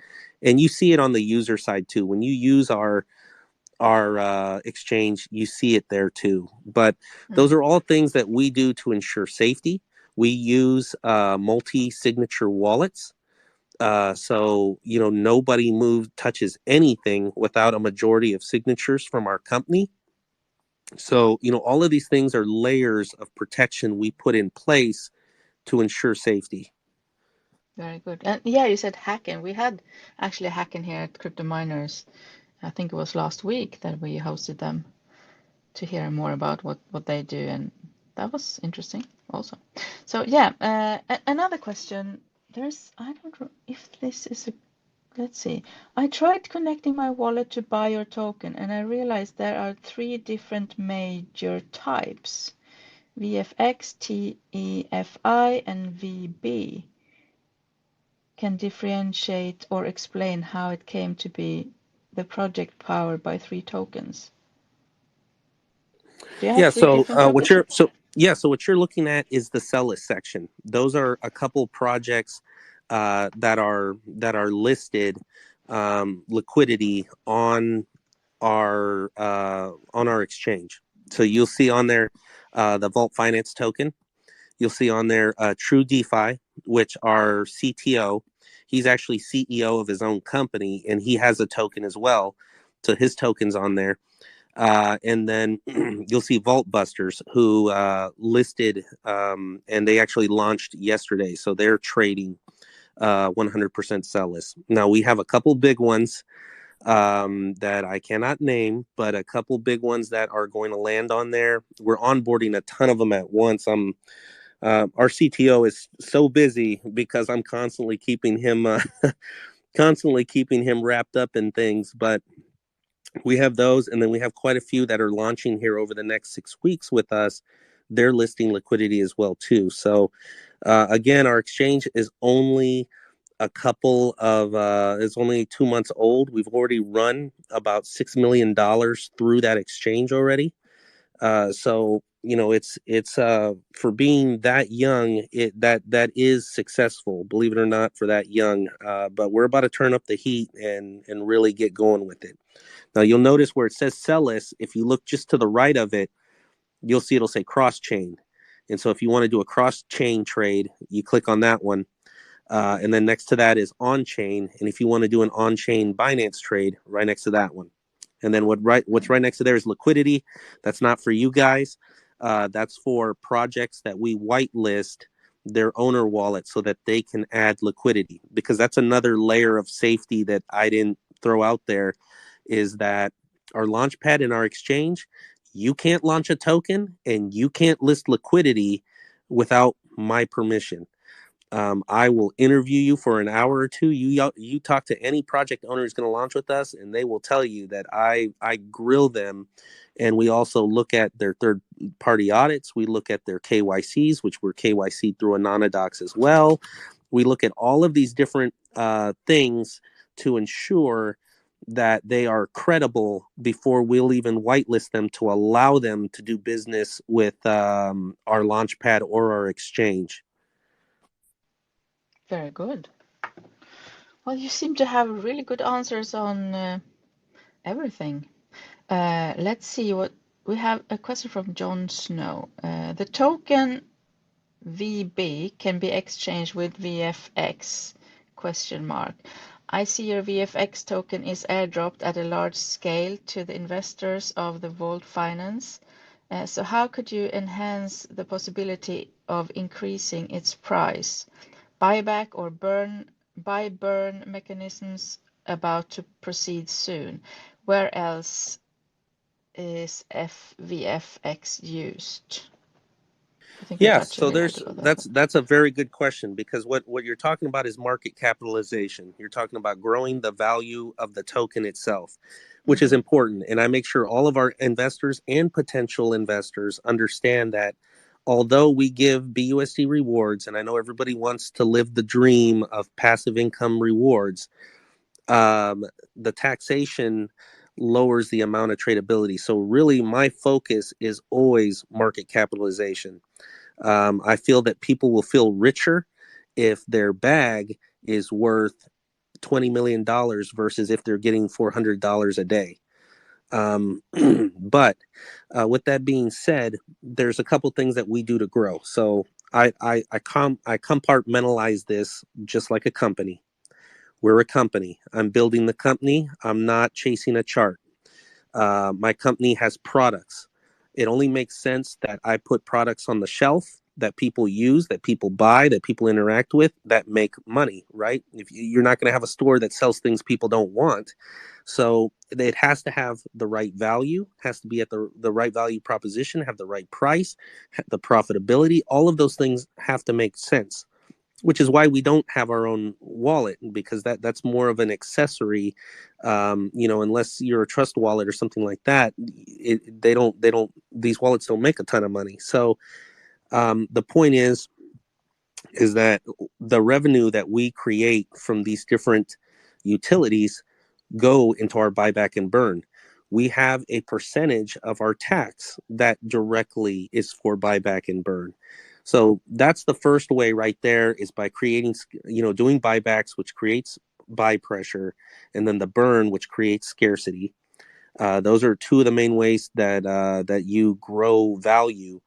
And you see it on the user side too. When you use our exchange, you see it there too. But those are all things that we do to ensure safety. We use multi-signature wallets. So nobody touches anything without a majority of signatures from our company. So all of these things are layers of protection we put in place to ensure safety. Very good. And yeah, you said hacking. We had actually a hacking here at Crypto Miners. I think it was last week that we hosted them to hear more about what they do, and that was interesting also. So yeah, another question. I don't know if this is a, let's see. I tried connecting my wallet to buy your token, and I realized there are 3 different major types: VFX, TEFI, and VB. Can differentiate or explain how it came to be the project powered by 3 tokens. Do you have Yeah. 3 So different tokens? Yeah, so what you're looking at is the sell list section. Those are a couple projects that are listed liquidity on our exchange. So you'll see on there the Vault Finance token. You'll see on there True DeFi, which our CTO, he's actually CEO of his own company, and he has a token as well. So his token's on there. And then you'll see Vault Busters, who listed, and they actually launched yesterday. So they're trading 100% sell list. Now we have a couple big ones that I cannot name, but a couple big ones that are going to land on there. We're onboarding a ton of them at once. Our CTO is so busy because I'm constantly keeping him constantly keeping him wrapped up in things. But we have those, and then we have quite a few that are launching here over the next 6 weeks with us. They're listing liquidity as well too. So again, our exchange is only a couple of it's only 2 months old. We've already run about $6 million through that exchange already. So it's for being that young, that is successful, believe it or not, for that young. But we're about to turn up the heat and really get going with it. Now you'll notice where it says sell list, if you look just to the right of it, you'll see it'll say cross chain. And so if you want to do a cross chain trade, you click on that one. And then next to that is on chain. And if you want to do an on chain Binance trade, right next to that one. And then what's right next to there is liquidity. That's not for you guys. That's for projects that we whitelist their owner wallet so that they can add liquidity, because that's another layer of safety that I didn't throw out there, is that our launchpad and our exchange, you can't launch a token and you can't list liquidity without my permission. I will interview you for an hour or two. You talk to any project owner who's going to launch with us, and they will tell you that I grill them, and we also look at their third party audits. We look at their KYCs, which were KYC through Anonydocs as well. We look at all of these different things to ensure that they are credible before we'll even whitelist them to allow them to do business with our launchpad or our exchange. Very good. Well, you seem to have really good answers on everything. Let's see what we have. A question from John Snow. The token VB can be exchanged with VFX? Question mark. I see your VFX token is airdropped at a large scale to the investors of the Vault Finance. So how could you enhance the possibility of increasing its price? Buyback or buy-burn mechanisms about to proceed soon. Where else is VFX used? I think we Yeah, touched a so little bit about that. that's a very good question, because what you're talking about is market capitalization. You're talking about growing the value of the token itself, which is important. And I make sure all of our investors and potential investors understand that although we give BUSD rewards, and I know everybody wants to live the dream of passive income rewards, the taxation lowers the amount of tradability. So really my focus is always market capitalization. I feel that people will feel richer if their bag is worth $20 million versus if they're getting $400 a day. But with that being said, there's a couple things that we do to grow. So I compartmentalize this just like a company. We're a company. I'm building the company. I'm not chasing a chart. My company has products. It only makes sense that I put products on the shelf that people use, that people buy, that people interact with, that make money, right? If you're not going to have a store that sells things people don't want. So it has to have the right value, has to be at the right value proposition, have the right price, the profitability. All of those things have to make sense, which is why we don't have our own wallet, because that's more of an accessory. Unless you're a trust wallet or something like that, these wallets don't make a ton of money. So the point is that the revenue that we create from these different utilities go into our buyback and burn. we have a percentage of our tax that directly is for buyback and burn. So that's the first way right there, is by creating, doing buybacks, which creates buy pressure, and then the burn, which creates scarcity. Those are two of the main ways that you grow value.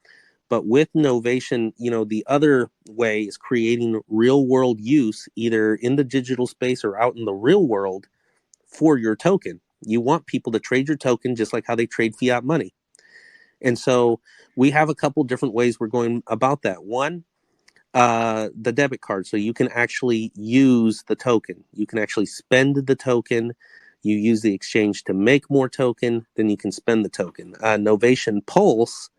But with Novation, the other way is creating real world use, either in the digital space or out in the real world, for your token. You want people to trade your token just like how they trade fiat money. And so we have a couple different ways we're going about that. One, the debit card. So you can actually use the token. You can actually spend the token. You use the exchange to make more token, then you can spend the token. Novation Pulse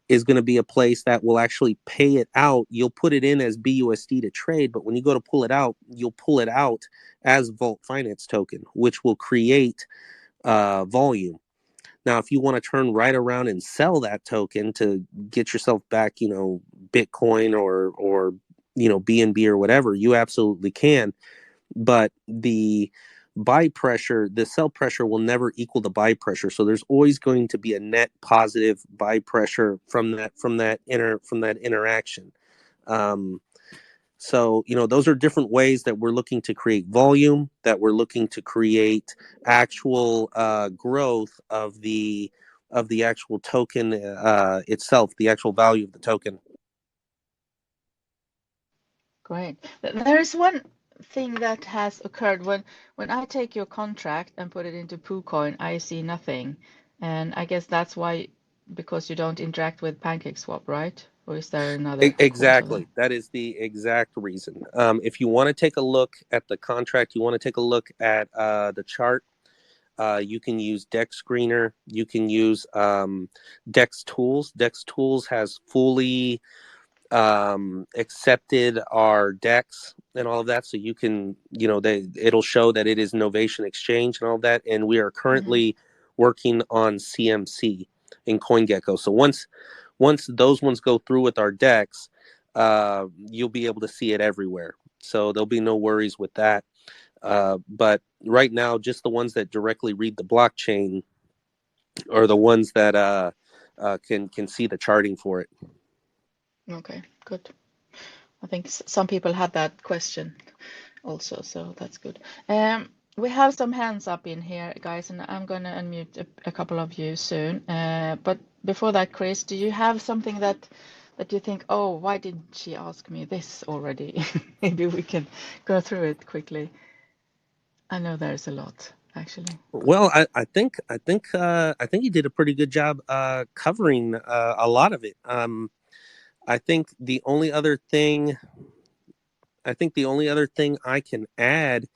is going to be a place that will actually pay it out. You'll put it in as BUSD to trade, but when you go to pull it out, you'll pull it out as Vault Finance token, which will create volume. Now, if you want to turn right around and sell that token to get yourself back, Bitcoin or BNB or whatever, you absolutely can. But the sell pressure will never equal the buy pressure. So there's always going to be a net positive buy pressure from that interaction. So, those are different ways that we're looking to create volume, that we're looking to create actual growth of the actual token itself, the actual value of the token. Great. There is one thing that has occurred when I take your contract and put it into PooCoin, I see nothing. And I guess that's why, because you don't interact with PancakeSwap, right? Or is there another cause of that? Exactly. That is the exact reason. If you want to take a look at the contract, you want to take a look at the chart. You can use DEX Screener. You can use DEX Tools. DEX Tools has fully accepted our DEX and all of that. So you can, it'll show that it is Novation Exchange and all that. And we are currently working on CMC in CoinGecko. So once those ones go through with our DEX, you'll be able to see it everywhere. So there'll be no worries with that. But right now, just the ones that directly read the blockchain are the ones that can see the charting for it. Okay, good. I think some people had that question also, so that's good. We have some hands up in here, guys, and I'm going to unmute a couple of you soon. But before that, Chris, do you have something that you think, oh, why didn't she ask me this already? Maybe we can go through it quickly. I know there's a lot, actually. Well, I think you did a pretty good job covering a lot of it. I think the only other thing I can add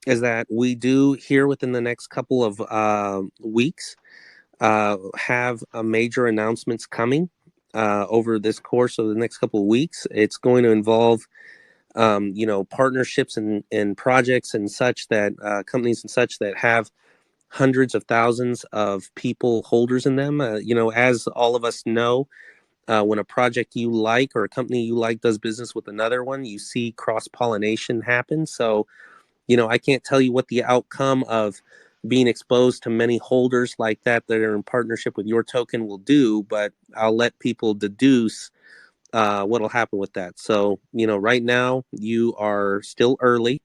is that we do here within the next couple of weeks have major announcements coming over this course of the next couple of weeks. It's going to involve partnerships and projects and such that companies and such that have hundreds of thousands of people holders in them. As all of us know, when a project you like or a company you like does business with another one, you see cross-pollination happen. So, I can't tell you what the outcome of being exposed to many holders like that are in partnership with your token will do, but I'll let people deduce what'll happen with that. So, right now you are still early.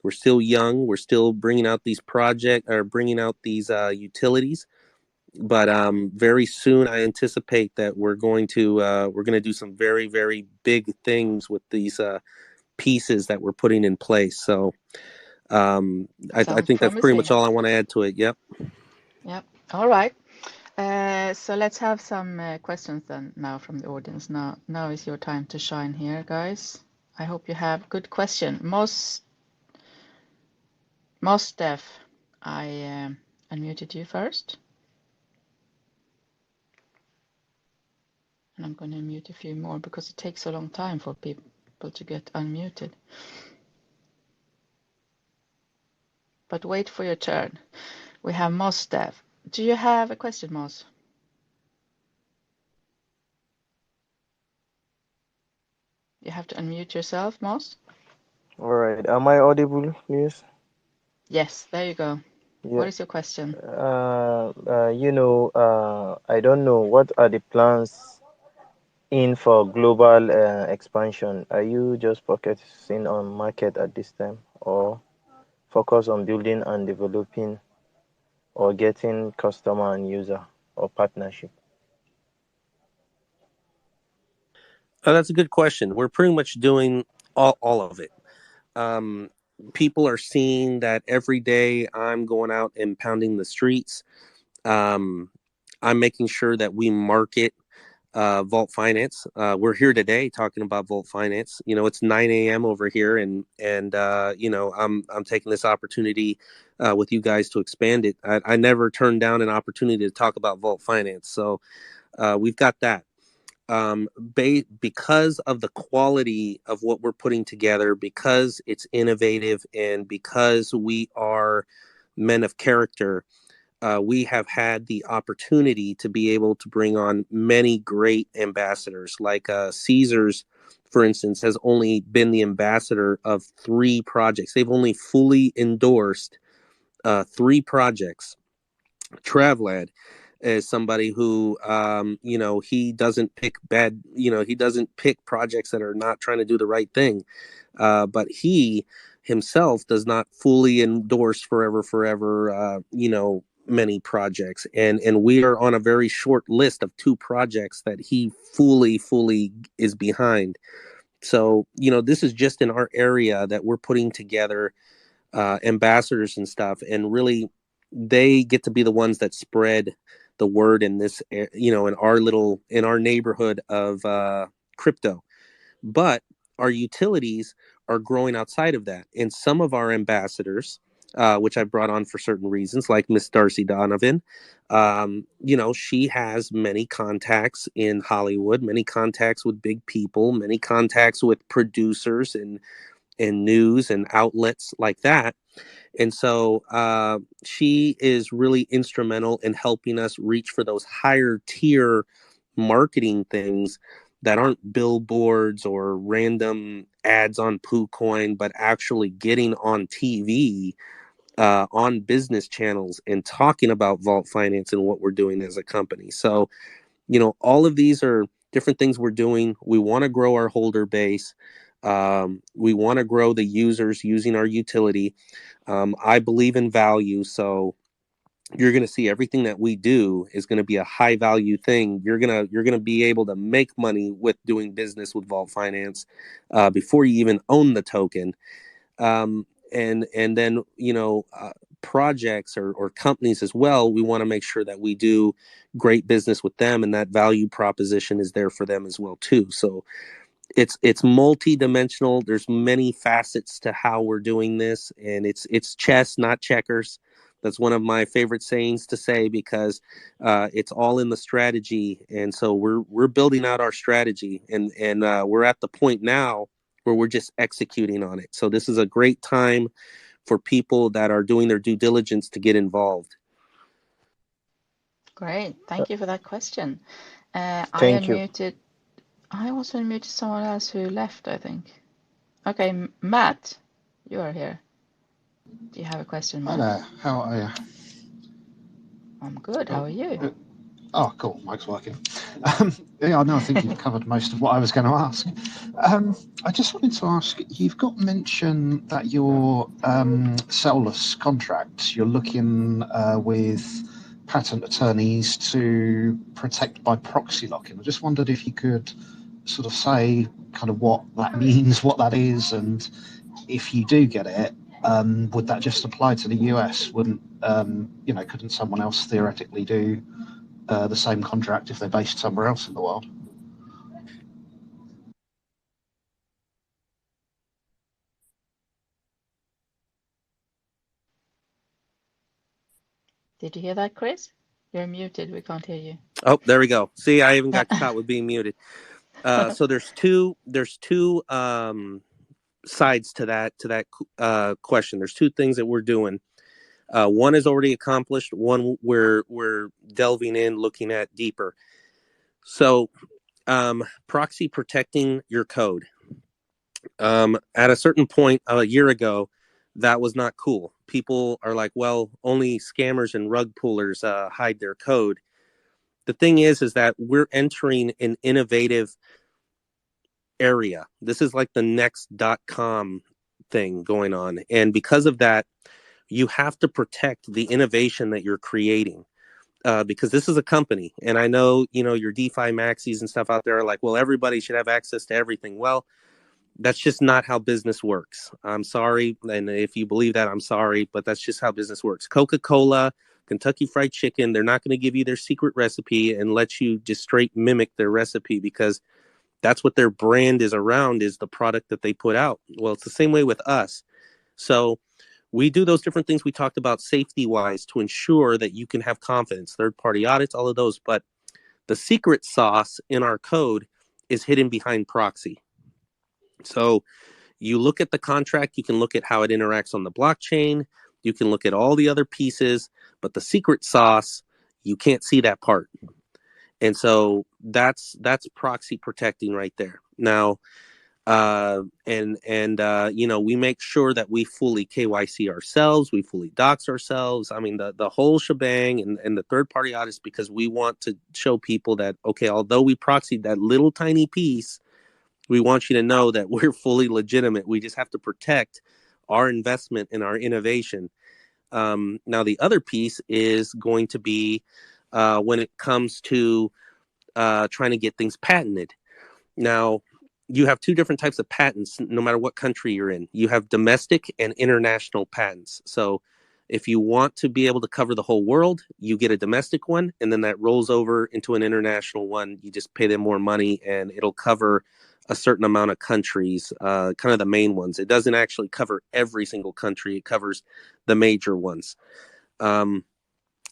We're still young. We're still bringing out these utilities. But very soon, I anticipate that we're going to do some very, very big things with these pieces that we're putting in place. So I think that's pretty much all I want to add to it. Yep. Yep. All right. So let's have some questions then now from the audience. Now is your time to shine here, guys. I hope you have good question. Most Steph, I unmuted you first. And I'm going to mute a few more because it takes a long time for people to get unmuted. But wait for your turn. We have Moss Steph. Do you have a question, Moss? You have to unmute yourself, Moss. All right. Am I audible, please? Yes, there you go. What Yeah. is your question? I don't know what are the plans in for global expansion. Are you just focusing on market at this time, or focus on building and developing, or getting customer and user, or partnership? That's a good question. We're pretty much doing all of it. Um, People are seeing that every day I'm going out and pounding the streets. Um, I'm making sure that we market Vault Finance. We're here today talking about Vault Finance. You know, it's 9 a.m. over here, and you know, I'm taking this opportunity with you guys to expand it. I never turned down an opportunity to talk about Vault Finance, so we've got that. Because of the quality of what we're putting together, because it's innovative, and because we are men of character, we have had the opportunity to be able to bring on many great ambassadors. Like Caesars, for instance, has only been the ambassador of 3 projects. They've only fully endorsed 3 projects. Travlad is somebody who, you know, he doesn't pick bad, you know, he doesn't pick projects that are not trying to do the right thing. But he himself does not fully endorse forever, you know, many projects. And we are on a very short list of 2 projects that he fully is behind. So, you know, this is just in our area that we're putting together ambassadors and stuff, and really they get to be the ones that spread the word in this, you know, in our neighborhood of crypto. But our utilities are growing outside of that, and some of our ambassadors, which I brought on for certain reasons, like Miss Darcy Donovan, you know, she has many contacts in Hollywood, many contacts with big people, many contacts with producers and news and outlets like that. And so she is really instrumental in helping us reach for those higher tier marketing things that aren't billboards or random ads on PooCoin, but actually getting on TV, on business channels, and talking about Vault Finance and what we're doing as a company. So, you know, all of these are different things we're doing. We want to grow our holder base. We want to grow the users using our utility. I believe in value, so you're going to see everything that we do is going to be a high value thing. You're going to be able to make money with doing business with Vault Finance before you even own the token. And then, you know, projects or companies as well, we want to make sure that we do great business with them, and that value proposition is there for them as well too. So it's multi-dimensional. There's many facets to how we're doing this, and it's chess, not checkers. That's one of my favorite sayings to say, because it's all in the strategy. And so we're building out our strategy, and we're at the point now where we're just executing on it. So this is a great time for people that are doing their due diligence to get involved. Great. Uh, Thank you for that question. I Thank you. unmuted. I also unmuted someone else who left, I think. Okay, Matt, you are here. Do you have a question, Hi Matt? there, how are you? I'm good. How Oh, are you? cool, mic's working. Yeah, no, I think you've covered most of what I was going to ask. I just wanted to ask, you've got mention that your sell-less contracts, you're looking with patent attorneys to protect by proxy locking. I just wondered if you could sort of say kind of what that means, what that is, and if you do get it, would that just apply to the US? Wouldn't couldn't someone else theoretically do the same contract if they're based somewhere else in the world? Did you hear that, Chris? You're muted. We can't hear you. Oh, there we go. See, I even got caught with being muted. So there's two sides to that question. There's 2 things that we're doing. One is already accomplished. One we're delving in, looking at deeper. So proxy protecting your code. At a certain point a year ago, that was not cool. people are like, well, only scammers and rug pullers hide their code. The thing is that we're entering an innovative area. This is like the next .com thing going on. And because of that, you have to protect the innovation that you're creating. Because this is a company, and I know, your DeFi maxis and stuff out there are like, well, everybody should have access to everything. Well, that's just not how business works. I'm sorry. And if you believe that, I'm sorry, but that's just how business works. Coca-Cola, Kentucky Fried Chicken, they're not going to give you their secret recipe and let you just straight mimic their recipe, because that's what their brand is around, is the product that they put out. Well, it's the same way with us. So we do those different things we talked about safety-wise to ensure that you can have confidence, third-party audits, all of those. But the secret sauce in our code is hidden behind proxy. So you look at the contract, you can look at how it interacts on the blockchain, you can look at all the other pieces, but the secret sauce, you can't see that part. And so that's proxy protecting right there. Now, we make sure that we fully KYC ourselves, we fully dox ourselves. I mean, the whole shebang, and the third party audits, because we want to show people that, okay, although we proxied that little tiny piece, we want you to know that we're fully legitimate. We just have to protect our investment and our innovation. Now, the other piece is going to be when it comes to trying to get things patented. Now, you have two different types of patents, no matter what country you're in. You have domestic and international patents. So if you want to be able to cover the whole world, you get a domestic one, and then that rolls over into an international one. You just pay them more money, and it'll cover a certain amount of countries, kind of the main ones. It doesn't actually cover every single country. It covers the major ones. Now,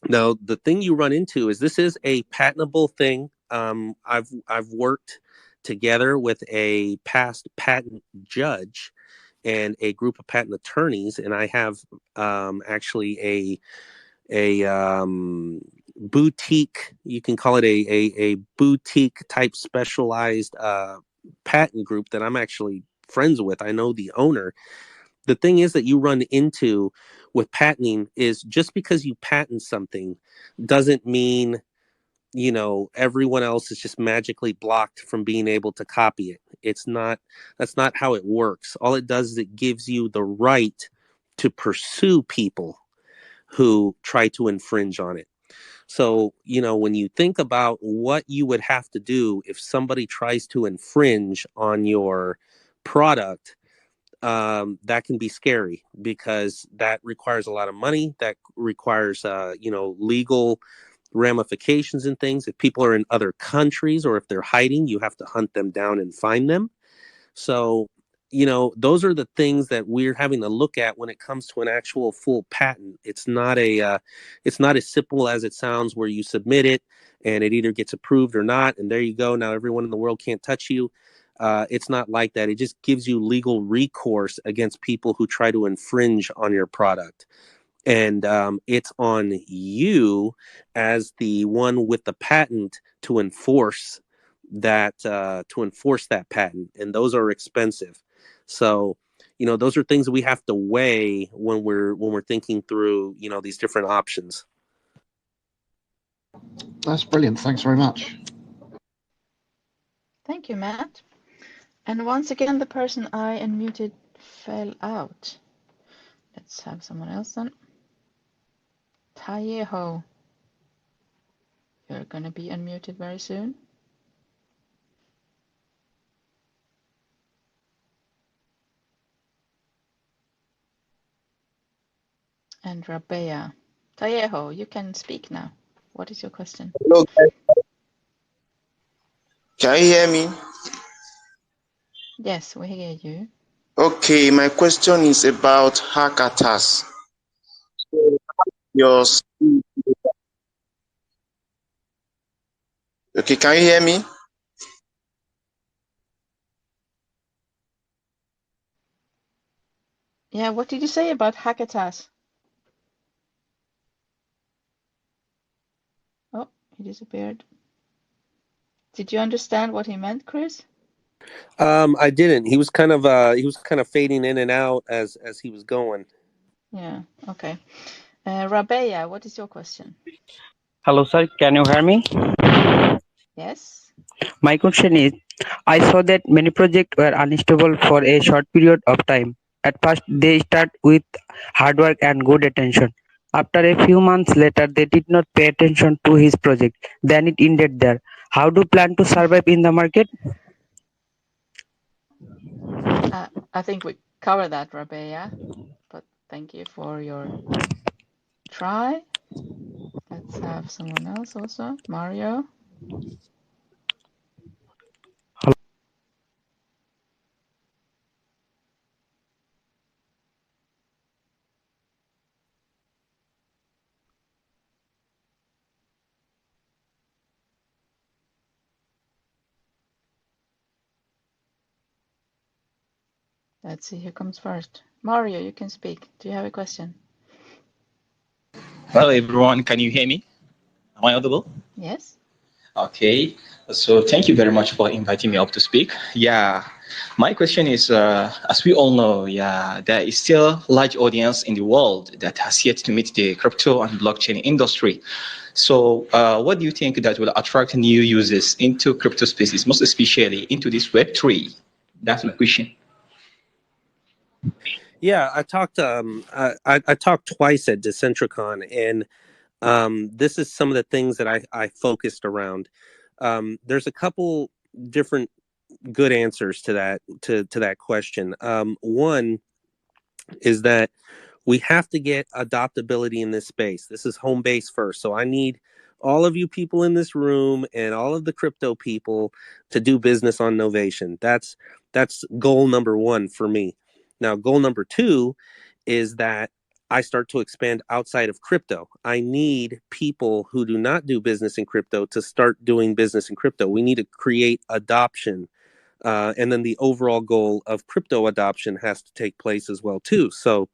the thing you run into is this is a patentable thing. I've worked together with a past patent judge and a group of patent attorneys, and I have actually a boutique, you can call it a boutique type specialized patent group that I'm actually friends with. I know the owner. The thing is that you run into with patenting is just because you patent something doesn't mean everyone else is just magically blocked from being able to copy it. That's not how it works. All it does is it gives you the right to pursue people who try to infringe on it. So, when you think about what you would have to do if somebody tries to infringe on your product, that can be scary, because that requires a lot of money. That requires, legal ramifications and things. If people are in other countries or if they're hiding, you have to hunt them down and find them. So, those are the things that we're having to look at when it comes to an actual full patent. It's not as simple as it sounds, where you submit it and it either gets approved or not, and there you go. Now everyone in the world can't touch you. It's not like that. It just gives you legal recourse against people who try to infringe on your product. And it's on you as the one with the patent to enforce that patent, and those are expensive. So, those are things that we have to weigh when we're thinking through, these different options. That's brilliant. Thanks very much. Thank you, Matt. And once again, the person I unmuted fell out. Let's have someone else then. Tayeho, you're going to be unmuted very soon. And Rabea. Tayeho, you can speak now. What is your question? Hello, guys. Can you hear me? Yes, we hear you. Okay, my question is about hack attacks. Okay, can you hear me? Yeah, what did you say about Hackatas? Oh, he disappeared. Did you understand what he meant, Chris? I didn't. He was kind of fading in and out as he was going. Yeah. Okay. Rabea, what is your question? Hello, sir. Can you hear me? Yes. My question is, I saw that many projects were unstable for a short period of time. At first, they start with hard work and good attention. After a few months later, they did not pay attention to his project. Then it ended there. How do you plan to survive in the market? I think we covered that, Rabea, but thank you for your try. Let's have someone else also. Mario. Let's see who comes first. Mario, you can speak. Do you have a question? Hello, everyone. Can you hear me? Am I audible? Yes. Okay. So thank you very much for inviting me up to speak. Yeah, my question is, as we all know, yeah, there is still a large audience in the world that has yet to meet the crypto and blockchain industry. So what do you think that will attract new users into crypto spaces, most especially into this Web3? That's my question. Yeah, I talked I talked twice at Decentricon, and this is some of the things that I focused around. There's a couple different good answers to that question. One is that we have to get adoptability in this space. This is home base first. So I need all of you people in this room and all of the crypto people to do business on Novation. That's goal number one for me. Now, goal number two is that I start to expand outside of crypto. I need people who do not do business in crypto to start doing business in crypto. We need to create adoption. And then the overall goal of crypto adoption has to take place as well, too. So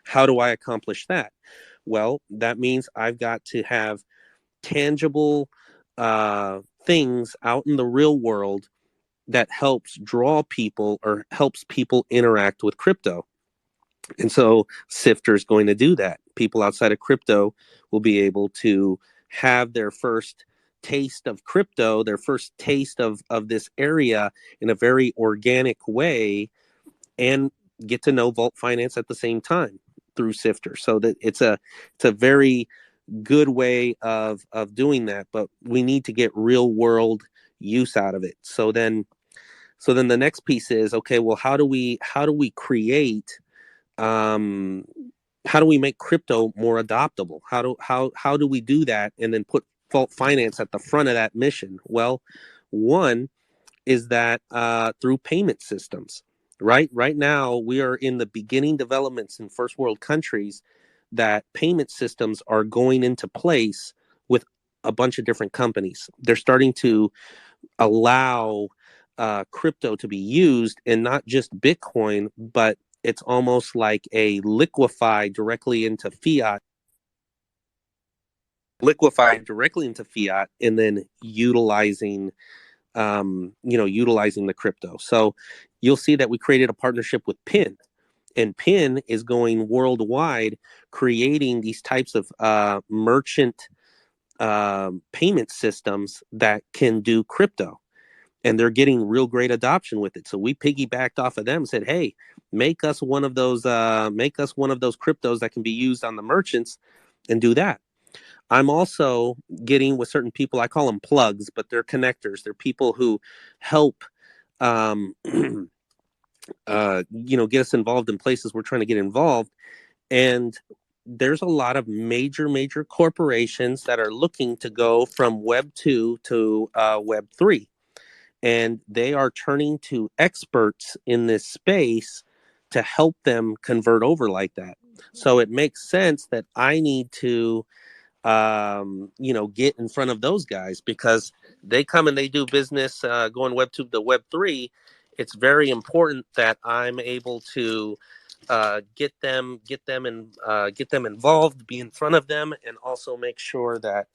how do I accomplish that? Well, that means I've got to have tangible things out in the real world that helps draw people or helps people interact with crypto. And so Sifter is going to do that. People outside of crypto will be able to have their first taste of crypto, their first taste of this area in a very organic way, and get to know Vault Finance at the same time through Sifter. So that it's a very good way of doing that, but we need to get real world use out of it. So then the next piece is, okay, well, how do we create how do we make crypto more adoptable? How do we do that and then put Vault Finance at the front of that mission? Well, one is that through payment systems. Right now, we are in the beginning developments in first world countries that payment systems are going into place with a bunch of different companies. They're starting to allow crypto to be used, and not just Bitcoin, but it's almost like a liquefied directly into fiat, and then utilizing utilizing the crypto. So you'll see that we created a partnership with PIN, and PIN is going worldwide, creating these types of merchant payment systems that can do crypto. And they're getting real great adoption with it. So we piggybacked off of them and said, hey, make us one of those cryptos that can be used on the merchants, and do that. I'm also getting with certain people, I call them plugs, but they're connectors. They're people who help get us involved in places we're trying to get involved. And there's a lot of major corporations that are looking to go from Web 2 to Web 3. And they are turning to experts in this space to help them convert over like that. So it makes sense that I need to get in front of those guys, because they come and they do business going Web 2 to Web 3. It's very important that I'm able to get them involved, be in front of them, and also make sure that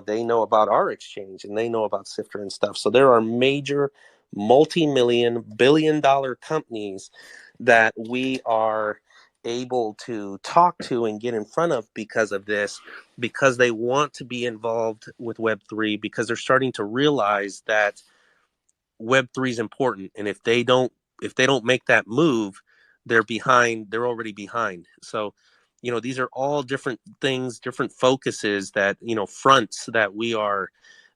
they know about our exchange and they know about Sifter and stuff. So there are major multi-million billion-dollar companies that we are able to talk to and get in front of because of this, because they want to be involved with Web3, because they're starting to realize that Web3 is important, and if they don't make that move, they're behind. They're already behind. So, these are all different things, different focuses that fronts that we are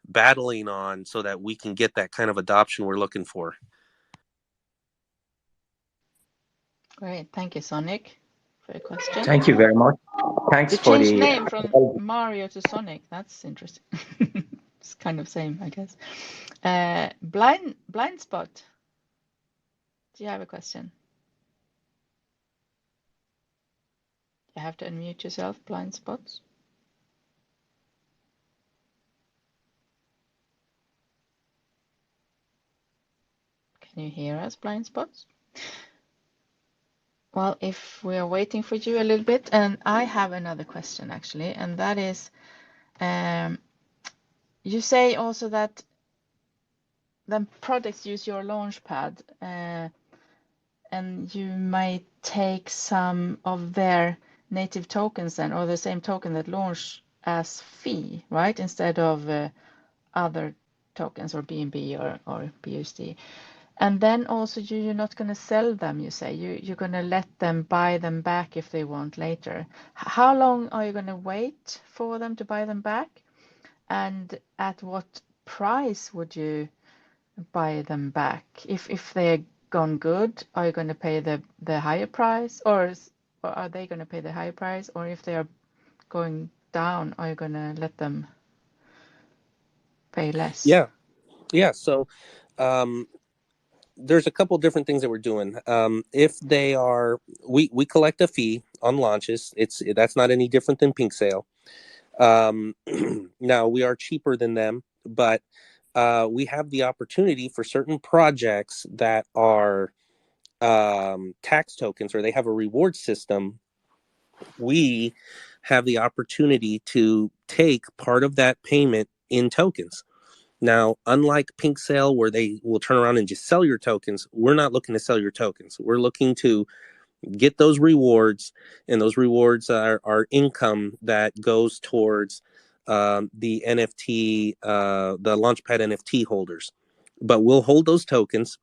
battling on, so that we can get that kind of adoption we're looking for. Great, thank you, Sonic, for your question. Thank you very much. Thanks You for changed the. name from Mario to Sonic. That's interesting. It's kind of same, I guess. Blind spot. Do you have a question? You have to unmute yourself, blind spots. Can you hear us, blind spots? Well, if we are waiting for you a little bit, and I have another question actually, and that is, you say also that the projects use your launchpad, and you might take some of their native tokens then, or the same token that launch as fee, right? Instead of other tokens or BNB or BUSD. And then also you're not going to sell them, you say. You're going to let them buy them back if they want later. How long are you going to wait for them to buy them back? And at what price would you buy them back? If they're gone good, are you going to pay the higher price? Or are they going to pay the higher price? Or if they are going down, are you going to let them pay less? Yeah. So, there's a couple different things that we're doing. If they are, we collect a fee on launches. That's not any different than Pink Sale. Now we are cheaper than them, but we have the opportunity for certain projects that are tax tokens, or they have a reward system. We have the opportunity to take part of that payment in tokens. Now, unlike Pink Sale, where they will turn around and just sell your tokens, we're not looking to sell your tokens. We're looking to get those rewards, and those rewards are income that goes towards the NFT, the Launchpad NFT holders. But we'll hold those tokens.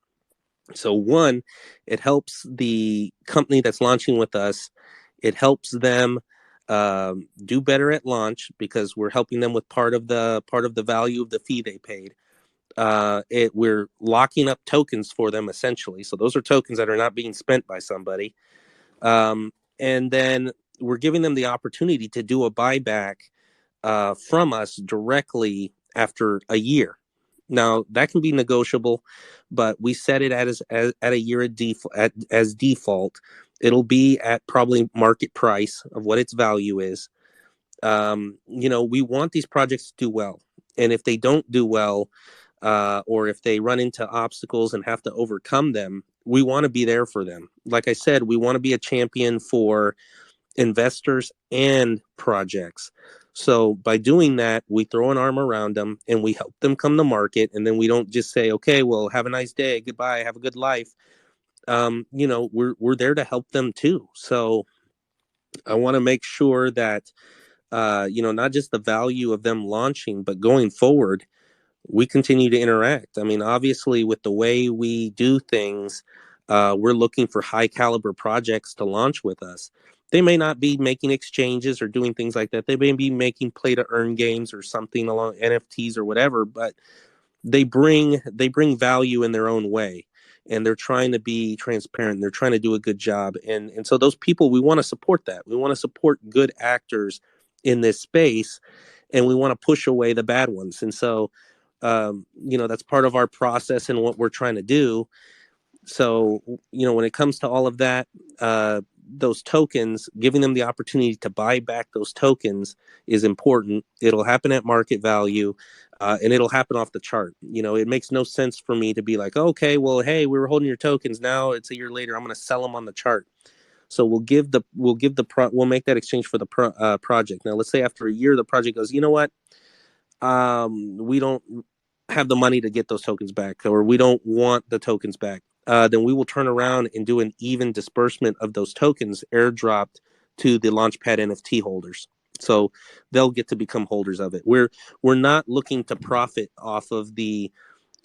So one, it helps the company that's launching with us. It helps them do better at launch, because we're helping them with part of the value of the fee they paid. We're locking up tokens for them, essentially. So those are tokens that are not being spent by somebody. And then we're giving them the opportunity to do a buyback from us directly after a year. Now that can be negotiable, but we set it at a year as default. It'll be at probably market price of what its value is. We want these projects to do well, and if they don't do well, or if they run into obstacles and have to overcome them, we want to be there for them. Like I said, we want to be a champion for investors and projects. So by doing that, we throw an arm around them and we help them come to market. And then we don't just say, okay, well, have a nice day, goodbye, have a good life. We're there to help them too. So I want to make sure that not just the value of them launching, but going forward, we continue to interact. I mean, obviously, with the way we do things, we're looking for high caliber projects to launch with us. They may not be making exchanges or doing things like that. They may be making play to earn games or something along NFTs or whatever, but they bring value in their own way, and they're trying to be transparent. They're trying to do a good job. And so those people, we want to support that. We want to support good actors in this space, and we want to push away the bad ones. And so, that's part of our process and what we're trying to do. So, when it comes to all of that, those tokens, giving them the opportunity to buy back those tokens is important. It'll happen at market value, and it'll happen off the chart. It makes no sense for me to be like, okay, well, hey, we were holding your tokens. Now it's a year later, I'm going to sell them on the chart. So we'll make that exchange for the project. Now, let's say after a year, the project goes, you know what? We don't have the money to get those tokens back, or we don't want the tokens back. then we will turn around and do an even disbursement of those tokens airdropped to the Launchpad NFT holders. So they'll get to become holders of it. We're not looking to profit off of the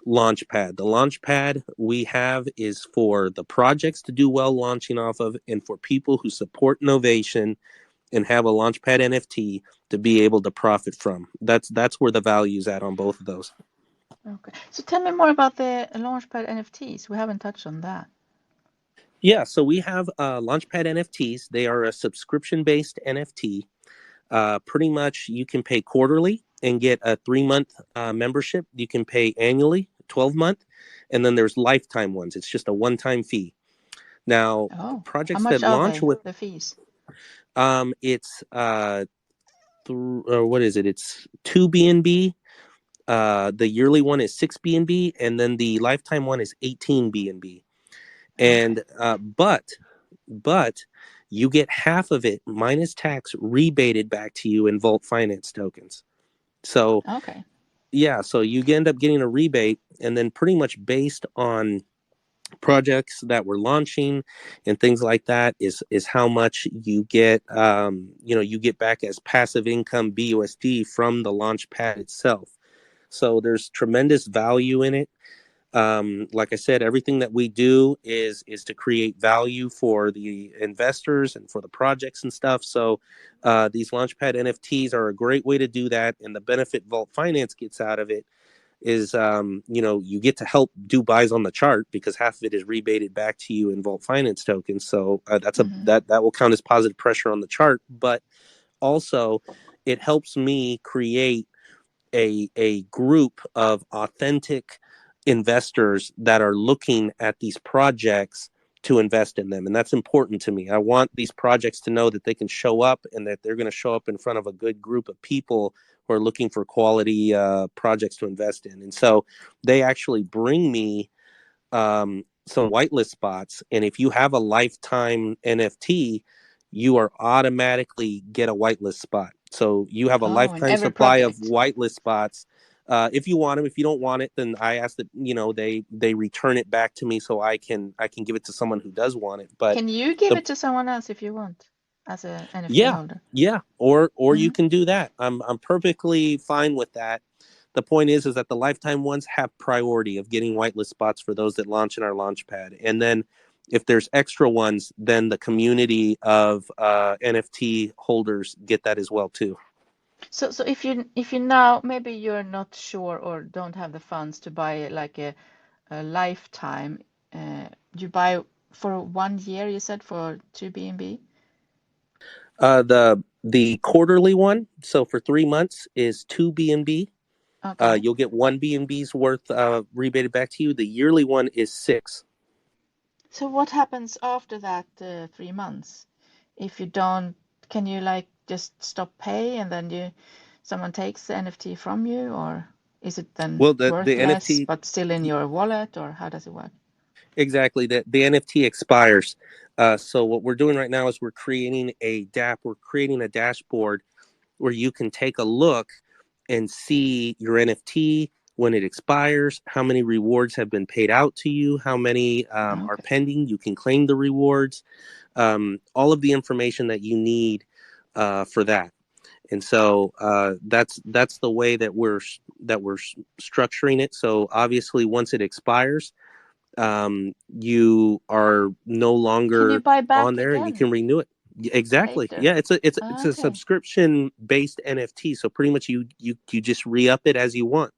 Launchpad. The Launchpad we have is for the projects to do well launching off of, and for people who support Novation and have a Launchpad NFT to be able to profit from. That's where the value's at on both of those. Okay. So tell me more about the Launchpad NFTs. We haven't touched on that. Yeah, so we have Launchpad NFTs. They are a subscription-based NFT. Pretty much you can pay quarterly and get a 3-month membership. You can pay annually, 12-month, and then there's lifetime ones. It's just a one-time fee. Now, How projects much that are launch they, with the fees? it's what is it? It's 2 BNB. The yearly one is 6 BNB, and then the lifetime one is 18 BNB. And but you get half of it minus tax rebated back to you in Vault Finance tokens. So yeah, so you end up getting a rebate, and then pretty much based on projects that we're launching and things like that is how much you get. You get back as passive income BUSD from the Launchpad itself. So there's tremendous value in it. Like I said, everything that we do is to create value for the investors and for the projects and stuff. So these Launchpad NFTs are a great way to do that. And the benefit Vault Finance gets out of it is, you get to help do buys on the chart because half of it is rebated back to you in Vault Finance tokens. So that will count as positive pressure on the chart. But also, it helps me create a group of authentic investors that are looking at these projects to invest in them. And that's important to me. I want these projects to know that they can show up and that they're going to show up in front of a good group of people who are looking for quality projects to invest in. And so they actually bring me some whitelist spots. And if you have a lifetime NFT, you are automatically get a whitelist spot. So you have a lifetime supply of whitelist spots. If you want them, if you don't want it, then I ask that they return it back to me so I can give it to someone who does want it. But can you give it to someone else if you want, as an NFT holder? Yeah, or you can do that. I'm perfectly fine with that. The point is that the lifetime ones have priority of getting whitelist spots for those that launch in our Launchpad, and then if there's extra ones, then the community of NFT holders get that as well too. So if you now maybe you're not sure or don't have the funds to buy like a lifetime, you buy for 1 year, you said, for 2 BNB? The quarterly one, so for 3 months, is 2 BNB. You'll get 1 BNB's worth rebated back to you. The yearly one is 6. So what happens after that 3 months? If you don't, can you like just stop pay and then someone takes the NFT from you, or is it then worthless the NFT, but still in your wallet, or how does it work? Exactly. The NFT expires. So what we're doing right now is we're creating a DApp. We're creating a dashboard where you can take a look and see your NFT when it expires, how many rewards have been paid out to you, how many are pending. You can claim the rewards, all of the information that you need for that. And so that's the way that we're structuring it. So obviously, once it expires, you are no longer on there and you can renew it. Exactly. Later. Yeah, it's a subscription based NFT. So pretty much you just re-up it as you want.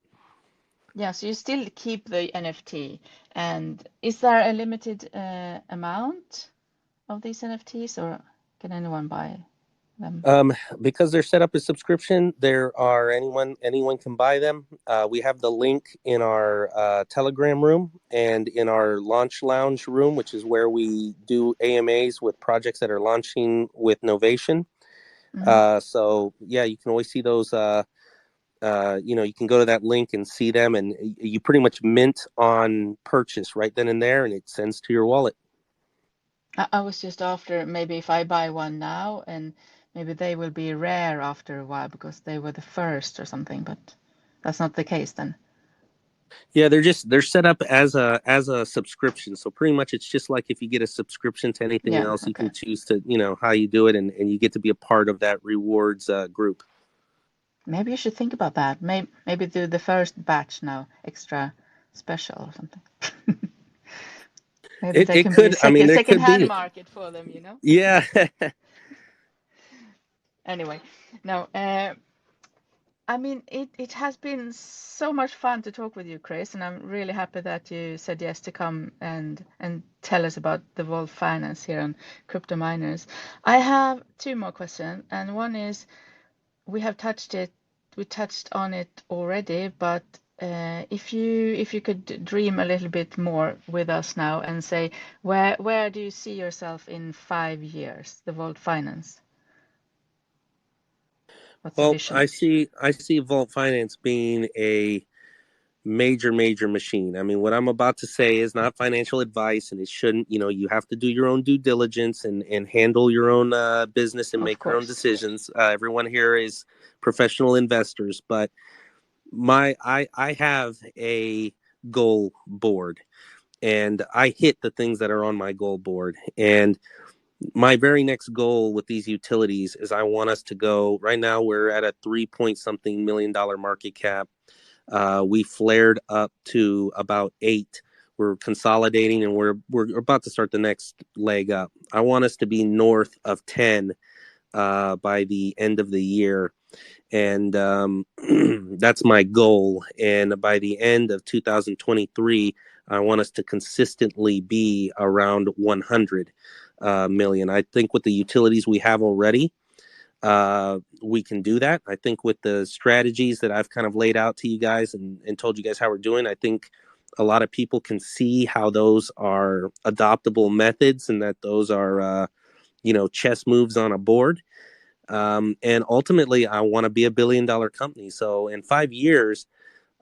Yeah, so you still keep the NFT. And is there a limited amount of these NFTs, or can anyone buy them? Because they're set up as subscription, anyone can buy them. We have the link in our Telegram room and in our launch lounge room, which is where we do AMAs with projects that are launching with Novation. So yeah, you can always see those. You can go to that link and see them, and you pretty much mint on purchase right then and there, and it sends to your wallet. I was just after maybe if I buy one now, and maybe they will be rare after a while because they were the first or something, but that's not the case then. Yeah, they're set up as a subscription. So pretty much it's just like if you get a subscription to anything else, you can choose to, how you do it, and you get to be a part of that rewards group. Maybe you should think about that. Maybe do the first batch now extra special or something. Maybe there can be a second-hand market for them, Yeah. Anyway, no. I mean, it has been so much fun to talk with you, Chris, and I'm really happy that you said yes to come and tell us about the Vault Finance here on Crypto Miners. I have two more questions, and one is, we touched on it already, but if you could dream a little bit more with us now and say, where do you see yourself in 5 years, the Vault Finance? What's the vision? I see Vault Finance being a major machine. I mean, what I'm about to say is not financial advice, and it shouldn't, you have to do your own due diligence and handle your own business and make your own decisions. Everyone here is professional investors, but I have a goal board, and I hit the things that are on my goal board. And my very next goal with these utilities is I want us to go, right now we're at a 3-point-something million market cap. We flared up to about 8. We're consolidating, and we're about to start the next leg up. I want us to be north of 10 by the end of the year. And that's my goal. And by the end of 2023, I want us to consistently be around 100 million. I think with the utilities we have already, we can do that. I think with the strategies that I've kind of laid out to you guys and told you guys how we're doing, I think a lot of people can see how those are adoptable methods, and that those are, chess moves on a board. And ultimately, I want to be a $1 billion company. So in 5 years,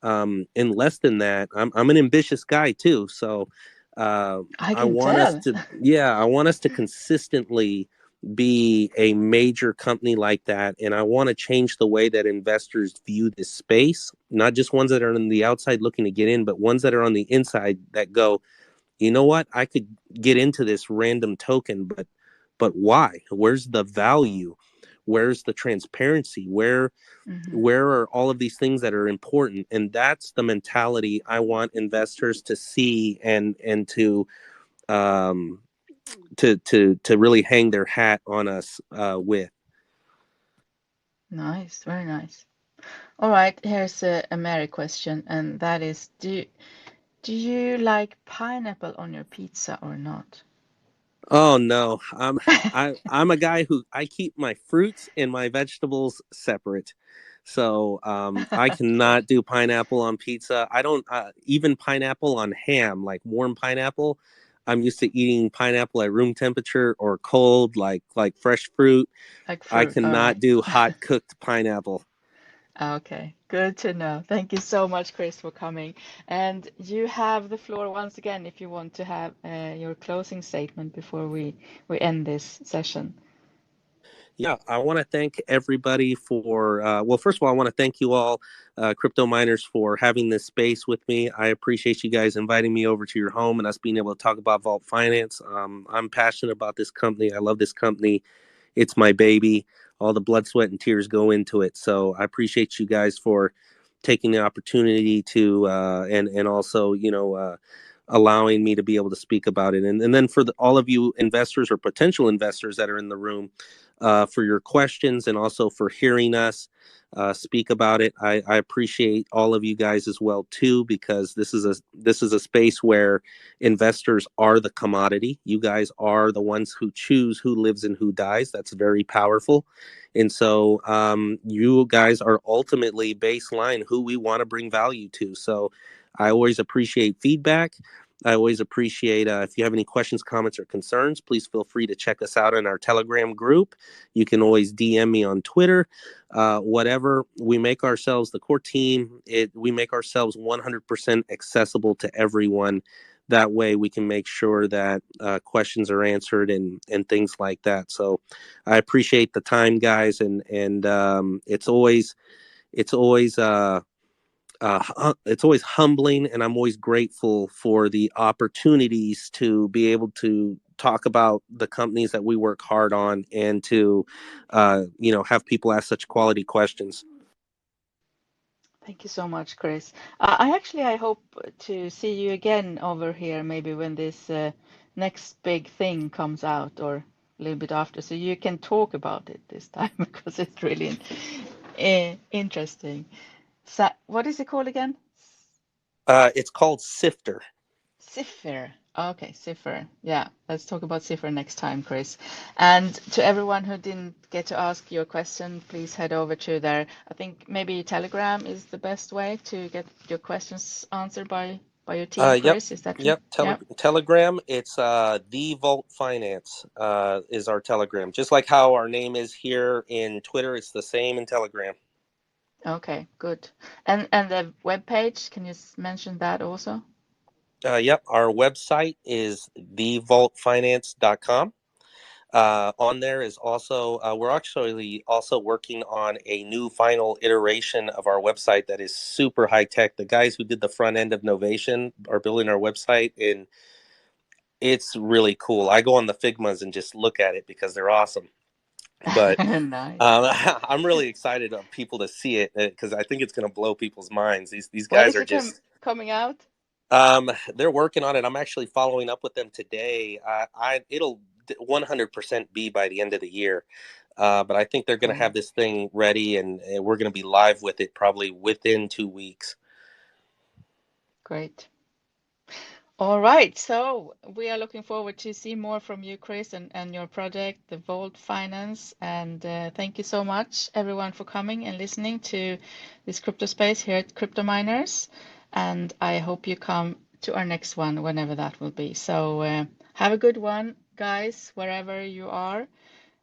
in less than that, I'm an ambitious guy too. So I want us to consistently be a major company like that. And I want to change the way that investors view this space, not just ones that are on the outside looking to get in, but ones that are on the inside that go, you know what, I could get into this random token, but why? Where's the value? Where's the transparency? Where are all of these things that are important? And that's the mentality I want investors to see and to really hang their hat on us with. Nice, very nice. All right, here's a Mary question, and that is, do you like pineapple on your pizza or not? Oh no, I'm a guy who I keep my fruits and my vegetables separate. So I cannot do pineapple on pizza. I don't even pineapple on ham, like warm pineapple. I'm used to eating pineapple at room temperature or cold, like fresh fruit. I cannot do hot cooked pineapple. Okay, good to know. Thank you so much, Chris, for coming. And you have the floor once again if you want to have your closing statement before we end this session. Yeah, I want to thank everybody for, first of all, I want to thank you all, crypto miners, for having this space with me. I appreciate you guys inviting me over to your home and us being able to talk about Vault Finance. I'm passionate about this company. I love this company. It's my baby. All the blood, sweat, and tears go into it. So I appreciate you guys for taking the opportunity to, and also, allowing me to be able to speak about it. And then for all of you investors or potential investors that are in the room, for your questions and also for hearing us speak about it. I appreciate all of you guys as well too, because this is a space where investors are the commodity. You guys are the ones who choose who lives and who dies. That's very powerful. And so you guys are ultimately baseline who we want to bring value to. So I always appreciate feedback. I always appreciate if you have any questions, comments, or concerns, please feel free to check us out in our Telegram group. You can always DM me on Twitter, whatever. We make ourselves, the core team, we make ourselves 100% accessible to everyone. That way we can make sure that questions are answered and things like that. So I appreciate the time, guys. And it's always it's always humbling, and I'm always grateful for the opportunities to be able to talk about the companies that we work hard on, and to have people ask such quality questions. Thank you so much, Chris. I hope to see you again over here, maybe when this next big thing comes out, or a little bit after, so you can talk about it this time because it's really interesting. So, what is it called again? It's called Sifter. Cipher. Okay, Cipher. Yeah, let's talk about Cipher next time, Chris. And to everyone who didn't get to ask your question, please head over to there. I think maybe Telegram is the best way to get your questions answered by your team, Yep. Chris. Is that true? Yep. Yeah. Telegram. It's the Vault Finance is our Telegram. Just like how our name is here in Twitter, it's the same in Telegram. Okay, good. And the web page, can you mention that also? Yep. Our website is thevaultfinance.com. On there is also, we're actually also working on a new final iteration of our website that is super high tech. The guys who did the front end of Novation are building our website, and it's really cool. I go on the Figmas and just look at it because they're awesome. But Nice. I'm really excited for people to see it, because I think it's going to blow people's minds. These When guys is are it just coming out? they're working on it. I'm actually following up with them today. It'll 100% be by the end of the year. But I think they're going to have this thing ready, and we're going to be live with it probably within 2 weeks. Great. All right, so we are looking forward to see more from you, Chris, and your project, the Vault Finance. And thank you so much, everyone, for coming and listening to this crypto space here at Crypto Miners. And I hope you come to our next one, whenever that will be. So have a good one, guys, wherever you are.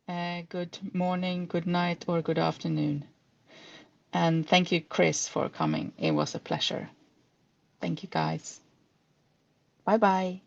Good morning, good night, or good afternoon. And thank you, Chris, for coming. It was a pleasure. Thank you, guys. Bye-bye.